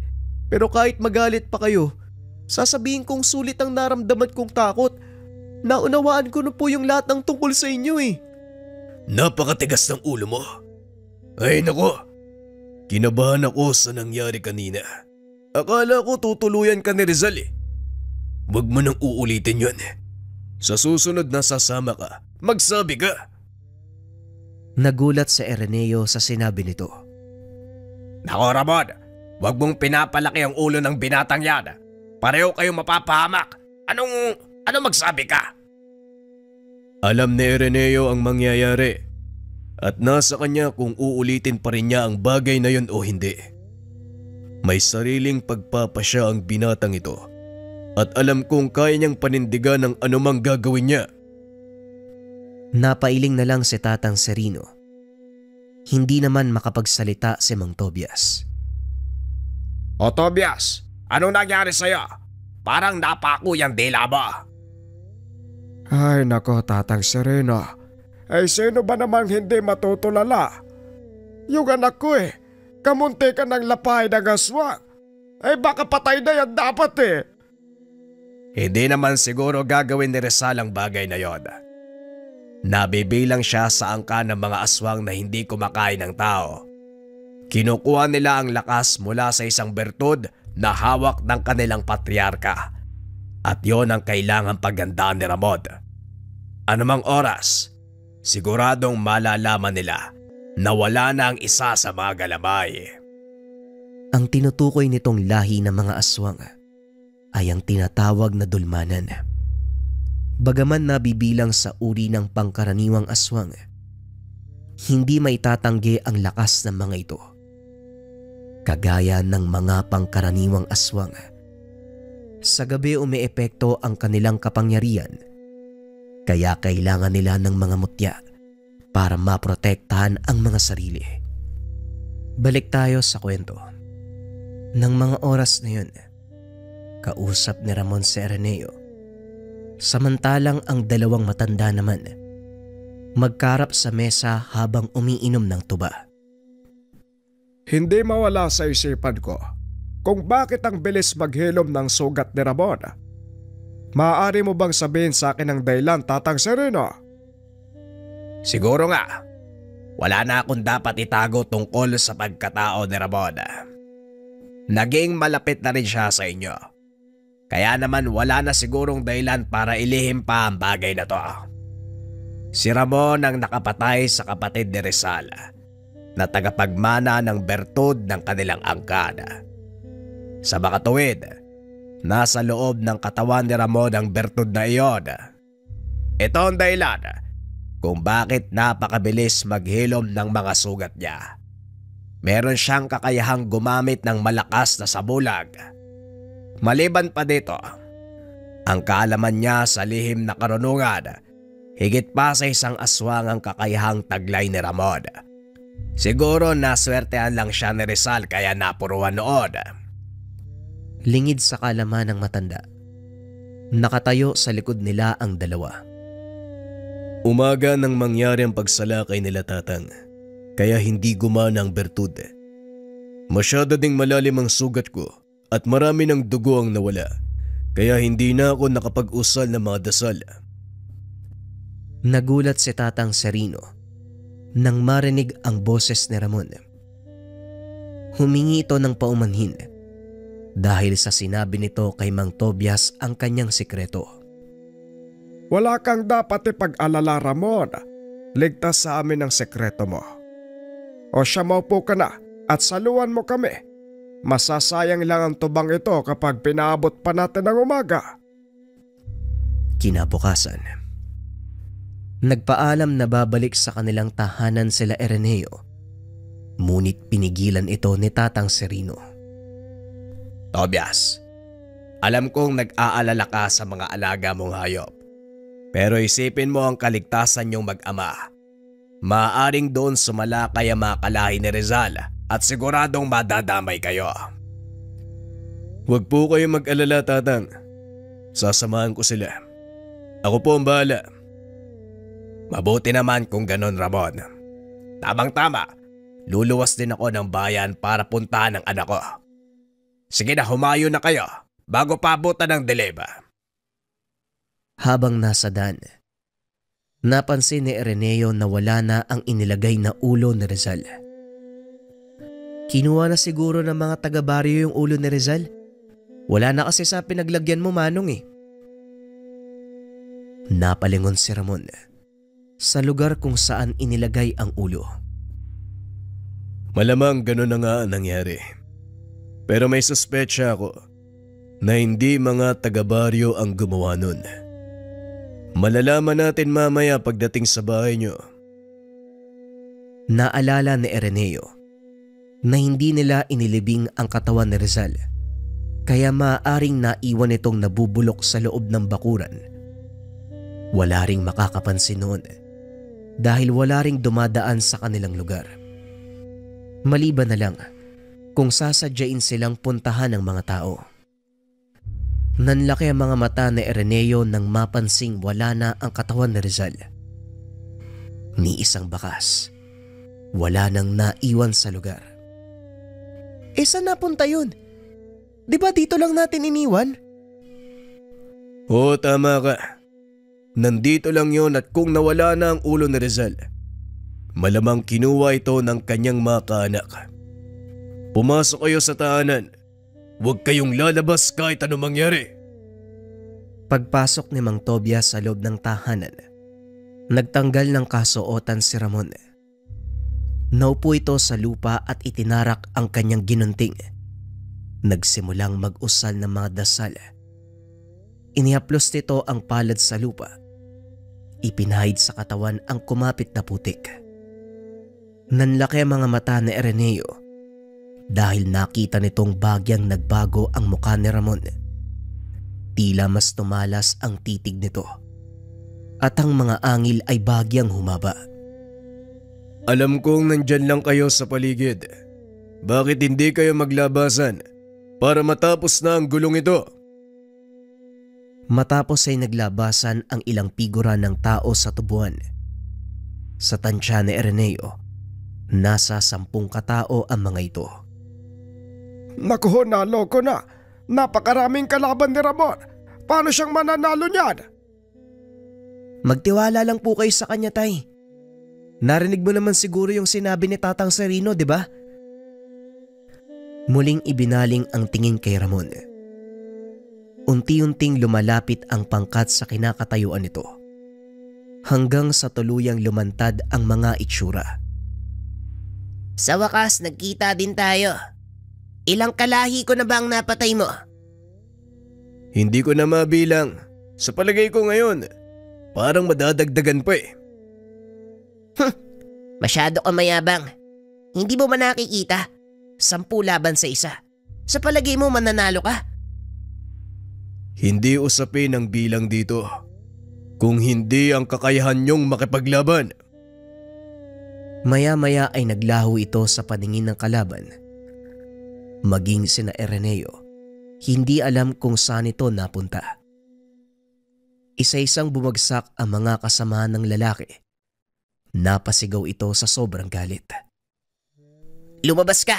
Pero kahit magalit pa kayo, sasabihin kong sulit ang naramdaman kong takot. Naunawaan ko na po yung lahat ng tungkol sa inyo eh. Napakatigas ng ulo mo. Ay nako, kinabahan ako sa nangyari kanina. Akala ko tutuluyan ka ni Rizal eh. Huwag mo nang uulitin yun. Sa susunod na sasama ka, magsabi ka. Nagulat si Araneo sa sinabi nito. Nako Ramon, huwag mong pinapalaki ang ulo ng binatang yan. Pareho kayong mapapahamak. Ano magsabi ka? Alam ni Araneo ang mangyayari at nasa kanya kung uulitin pa rin niya ang bagay na yun o hindi. May sariling pagpapasya ang binatang ito at alam kong kaya niyang panindigan ang anumang gagawin niya. Napailing na lang si Tatang Serino. Hindi naman makapagsalita si Mang Tobias. O Tobias, anong nangyari sa'yo? Parang napako yung dila mo. Ay nako, Tatang Sereno. Ay sino ba namang hindi matutulala? Yung anak ko kamunti ka ng lapay ng aswang. Ay baka patay na yan dapat eh. Hindi naman siguro gagawin ni Rizal ang bagay na yon. Nabibilang siya sa angka ng mga aswang na hindi kumakain ng tao. Kinukuha nila ang lakas mula sa isang bertud na hawak ng kanilang patriarka. At yon ang kailangang paghandaan ni Ramon. Anumang oras, siguradong malalaman nila na wala na ang isa sa mga galamay. Ang tinutukoy nitong lahi ng mga aswang ay ang tinatawag na dulmanan. Bagaman nabibilang sa uri ng pangkaraniwang aswang, hindi maitatanggi ang lakas ng mga ito. Kagaya ng mga pangkaraniwang aswang, sa gabi umiepekto ang kanilang kapangyarihan, kaya kailangan nila ng mga mutya para maprotektahan ang mga sarili. Balik tayo sa kwento. Nang mga oras na yun, kausap ni Ramon si Araneo. Samantalang ang dalawang matanda naman magkarap sa mesa habang umiinom ng tuba. Hindi mawala sa isipan ko kung bakit ang bilis maghilom ng sugat ni Ramon. Maaari mo bang sabihin sa akin ang dahilan, Tatang Sereno? Siguro nga, wala na akong dapat itago tungkol sa pagkatao ni Ramon. Naging malapit na rin siya sa inyo. Kaya naman wala na sigurong dahilan para ilihim pa ang bagay na to. Si Ramon ang nakapatay sa kapatid ni Rizal na tagapagmana ng bertud ng kanilang angkan. Sa makatuwid, nasa loob ng katawan ni Ramon ang bertud na iyon. Ito ang dahilan kung bakit napakabilis maghilom ng mga sugat niya. Meron siyang kakayahang gumamit ng malakas na sabulag. Maliban pa dito, ang kaalaman niya sa lihim na karunungan, higit pa sa isang aswang ang kakayahang taglay ni Ramon. Siguro naswertehan lang siya ni Rizal kaya napuruan noon. Lingid sa kaalaman ng matanda, nakatayo sa likod nila ang dalawa. Umaga nang mangyari ang pagsalakay nila Tatang, kaya hindi gumana ang bertud. Masyado ding malalim ang sugat ko at marami ng dugo ang nawala, kaya hindi na ako nakapag-usal ng mga dasal. Nagulat si Tatang Serino nang marinig ang boses ni Ramon. Humingi ito ng paumanhin dahil sa sinabi nito kay Mang Tobias ang kanyang sikreto. Wala kang dapat ipag-alala, Ramon. Ligtas sa amin ang sekreto mo. O siya, maupo ka na at saluhan mo kami. Masasayang lang ang tubang ito kapag pinaabot pa natin ng umaga. Kinabukasan, nagpaalam na babalik sa kanilang tahanan sila Araneo. Ngunit pinigilan ito ni Tatang Serino. Tobias, alam kong nag-aalala ka sa mga alaga mong hayop. Pero isipin mo ang kaligtasan niyong mag-ama. Maaaring doon sumalakay ang mga kalahi ni Rizal at siguradong madadamay kayo. Huwag po kayong mag-alala, Tatang. Sasamahan ko sila. Ako po ang bahala. Mabuti naman kung ganon, Ramon. Tamang-tama. Luluwas din ako ng bayan para puntahan ang anak ko. Sige na, humayo na kayo bago paabutan ng dileba. Habang nasa daan, napansin ni Araneo na wala na ang inilagay na ulo ni Rizal. Kinuha na siguro ng mga taga-baryo yung ulo ni Rizal. Wala na kasi sa pinaglagyan mo, Manong eh. Napalingon si Ramon sa lugar kung saan inilagay ang ulo. Malamang gano'n na nga ang nangyari. Pero may suspetsya ako na hindi mga taga-baryo ang gumawa nun. Malalaman natin mamaya pagdating sa bahay nyo. Naalala ni Araneo na hindi nila inilibing ang katawan ni Rizal, kaya maaaring naiwan itong nabubulok sa loob ng bakuran. Wala ring makakapansin noon dahil wala ring dumadaan sa kanilang lugar. Maliban na lang kung sasadyain silang puntahan ng mga tao. Nanlaki ang mga mata ni Araneo nang mapansing wala na ang katawan ni Rizal. Ni isang bakas, wala nang naiwan sa lugar. Saan napunta yun? Di ba dito lang natin iniwan? Oo, tama ka. Nandito lang yon at kung nawala na ang ulo ni Rizal, malamang kinuha ito ng kanyang mga kaanak. Pumasok kayo sa tahanan. Huwag kayong lalabas kahit ano mangyari. Pagpasok ni Mang Tobias sa loob ng tahanan, nagtanggal ng kasuotan si Ramon. Naupo ito sa lupa at itinarak ang kanyang ginunting. Nagsimulang mag-usal ng mga dasal. Inihaplos nito ang palad sa lupa. Ipinahid sa katawan ang kumapit na putik. Nanlaki ang mga mata ni Araneo dahil nakita nitong bagyang nagbago ang mukha ni Ramon. Tila mas tumalas ang titig nito at ang mga angil ay bagyang humaba. Alam kong nandyan lang kayo sa paligid. Bakit hindi kayo maglabasan para matapos na ang gulong ito? Matapos ay naglabasan ang ilang figura ng tao sa tubuan. Sa tansya ni Araneo, nasa 10 katao ang mga ito. Naku, naloko na. Napakaraming kalaban ni Ramon. Paano siyang mananalo niyan? Magtiwala lang po kayo sa kanya, tay. Narinig mo naman siguro yung sinabi ni Tatang Serino, di ba? Muling ibinaling ang tingin kay Ramon. Unti-unting lumalapit ang pangkat sa kinakatayuan nito, hanggang sa tuluyang lumantad ang mga itsura. Sa wakas, nagkita din tayo. Ilang kalahi ko na ba ang napatay mo? Hindi ko na mabilang. Sa palagay ko ngayon, parang madadagdagan pa eh. Masyado ka mayabang. Hindi mo ba nakikita? 10 laban sa isa. Sa palagay mo mananalo ka? Hindi usapin ang bilang dito. Kung hindi ang kakayahan niyong makipaglaban. Maya-maya ay naglaho ito sa paningin ng kalaban. Maging sina Araneo, hindi alam kung saan ito napunta. Isa-isang bumagsak ang mga kasamahan ng lalaki. Napasigaw ito sa sobrang galit. Lumabas ka!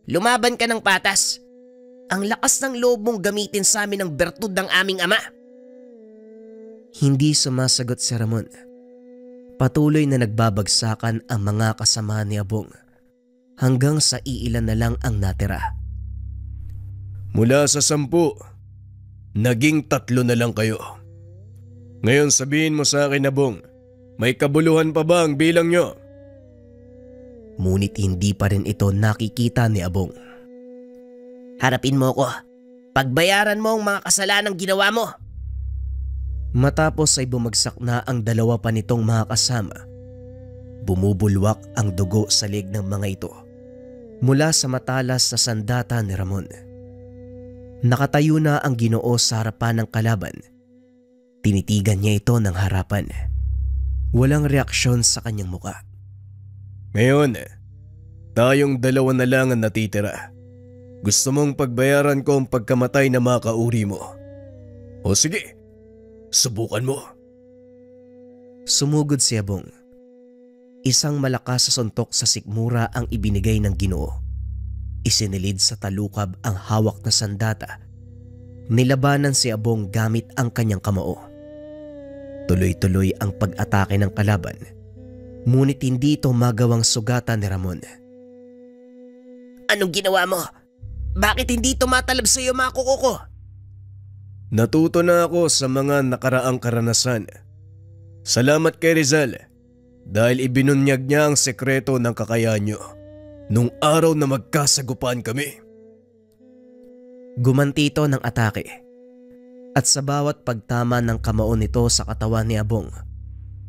Lumaban ka ng patas! Ang lakas ng loob mong gamitin sa amin ang bertud ng aming ama! Hindi sumasagot si Ramon. Patuloy na nagbabagsakan ang mga kasamahan ni Abong hanggang sa iilan na lang ang natira. Mula sa 10, naging 3 na lang kayo. Ngayon sabihin mo sa akin, Abong, may kabuluhan pa ba ang bilang nyo? Ngunit hindi pa rin ito nakikita ni Abong. Harapin mo ko. Pagbayaran mo ang mga kasalanang ginawa mo. Matapos ay bumagsak na ang 2 pa nitong mga kasama. Bumubulwak ang dugo sa leeg ng mga ito mula sa matalas na sandata ni Ramon. Nakatayo na ang Ginoo sa harapan ng kalaban. Tinitigan niya ito ng harapan. Walang reaksyon sa kanyang muka. Ngayon, tayong 2 na lang ang natitira. Gusto mong pagbayaran ko ang pagkamatay na mga kauri mo? O sige, subukan mo. Sumugod si Abong. Isang malakas sa suntok sa sikmura ang ibinigay ng Ginoo. Isinilid sa talukab ang hawak na sandata. Nilabanan si Abong gamit ang kanyang kamao. Tuloy-tuloy ang pag-atake ng kalaban. Ngunit hindi ito magawang sugatan ni Ramon. Anong ginawa mo? Bakit hindi tumatalab sa iyo mga kuko ko? Natuto na ako sa mga nakaraang karanasan. Salamat kay Rizal dahil ibinunyag niya ang sekreto ng kakayahan niyo nung araw na magkasagupaan kami. Gumanti ito ng atake. At sa bawat pagtama ng kamao nito sa katawan ni Abong,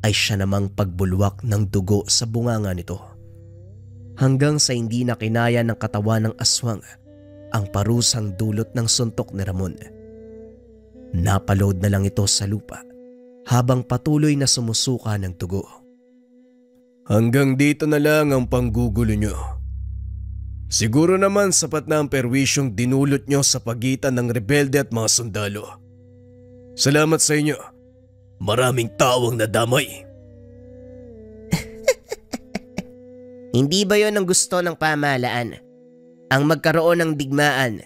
ay siya namang pagbulwak ng dugo sa bunganga nito. Hanggang sa hindi na kinaya ng katawan ng aswang ang parusang dulot ng suntok ni Ramon. Napaload na lang ito sa lupa habang patuloy na sumusuka ng dugo. Hanggang dito na lang ang panggugulo nyo. Siguro naman sapat na ang perwisyong dinulot nyo sa pagitan ng rebelde at mga sundalo. Salamat sa inyo. Maraming tao ang nadamay. Hindi ba yon ang gusto ng pamahalaan? Ang magkaroon ng digmaan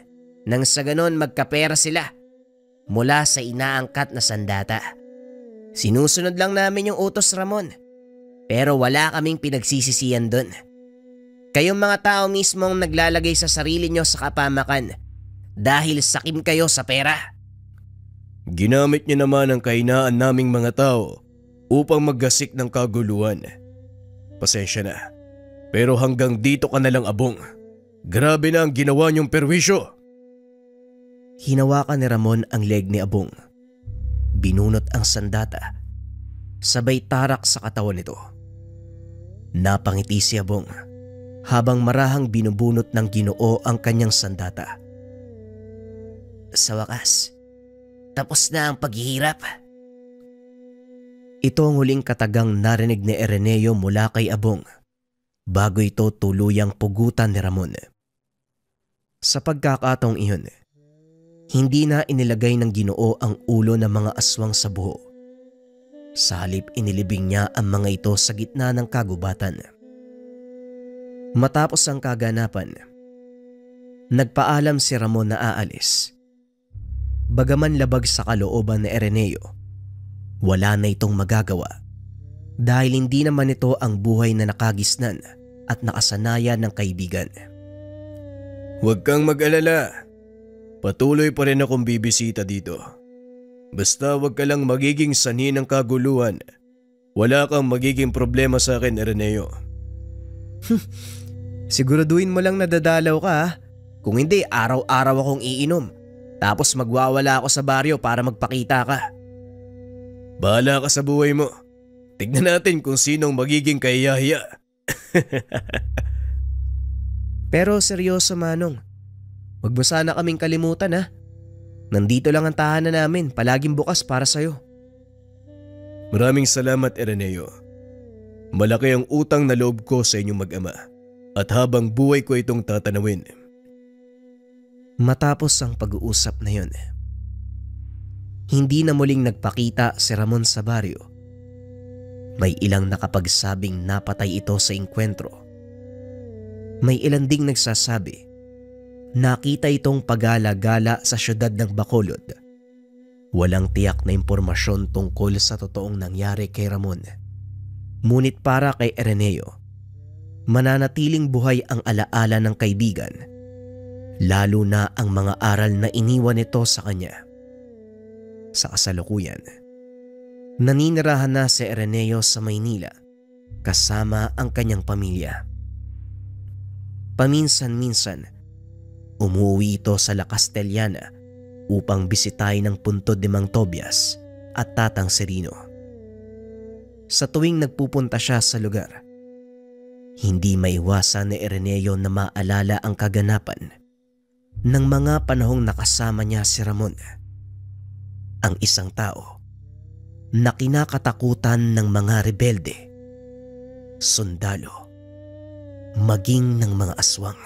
nang sa ganon magkapera sila mula sa inaangkat na sandata. Sinusunod lang namin yung utos, Ramon. Pero wala kaming pinagsisisiyan doon. Kayong mga tao mismo ang naglalagay sa sarili nyo sa kapamakan dahil sakim kayo sa pera. Ginamit niyo naman ang kahinaan naming mga tao upang maggasik ng kaguluhan. Pasensya na. Pero hanggang dito ka na lang, Abong. Grabe na ang ginawa niyong perwisyo. Hinawakan ni Ramon ang leg ni Abong. Binunot ang sandata. Sabay tarak sa katawan nito. Napangiti si Abong habang marahang binubunot ng Ginoo ang kanyang sandata. Sa wakas, tapos na ang paghihirap. Ito ang huling katagang narinig ni Ireneo mula kay Abong bago ito tuluyang pugutan ni Ramon. Sa pagkakataong iyon, hindi na inilagay ng Ginoo ang ulo ng mga aswang sa buho. Sa halip inilibing niya ang mga ito sa gitna ng kagubatan. Matapos ang kaganapan, nagpaalam si Ramon na aalis. Bagaman labag sa kalooban ni Ireneo, wala na itong magagawa dahil hindi naman ito ang buhay na nakagisnan at nakasanayan ng kaibigan. Huwag kang mag-alala. Patuloy pa rin akong bibisita dito. Basta huwag ka lang magiging sanhi ng kaguluhan. Wala kang magiging problema sa akin, Ireneo. Siguraduhin mo lang nadadalaw ka ha? Kung hindi, araw-araw akong iinom. Tapos magwawala ako sa baryo para magpakita ka. Bahala ka sa buhay mo. Tignan natin kung sinong magiging kahiyahiya. Pero seryoso, Manong. Huwag mo sana kaming kalimutan ha. Nandito lang ang tahanan namin, palaging bukas para sa'yo. Maraming salamat, Ireneo. Malaki ang utang na loob ko sa inyong mag-ama at habang buhay ko itong tatanawin. Matapos ang pag-uusap na yun, hindi na muling nagpakita si Ramon sa baryo. May ilang nakapagsabing napatay ito sa inkwentro. May ilan ding nagsasabi nakita itong pagala-gala sa syudad ng Bacolod. Walang tiyak na impormasyon tungkol sa totoong nangyari kay Ramon. Ngunit para kay Ireneo, mananatiling buhay ang alaala ng kaibigan, lalo na ang mga aral na iniwan nito sa kanya. Sa kasalukuyan, naninirahan na si Ireneo sa Maynila kasama ang kanyang pamilya. Paminsan-minsan, umuwi ito sa La Castellana upang bisitahin ang puntod ni Mang Tobias at Tatang Serino. Sa tuwing nagpupunta siya sa lugar, hindi maiwasan ni Ireneo na maalala ang kaganapan ng mga panahong nakasama niya si Ramon, ang isang tao na kinakatakutan ng mga rebelde, sundalo, maging ng mga aswang.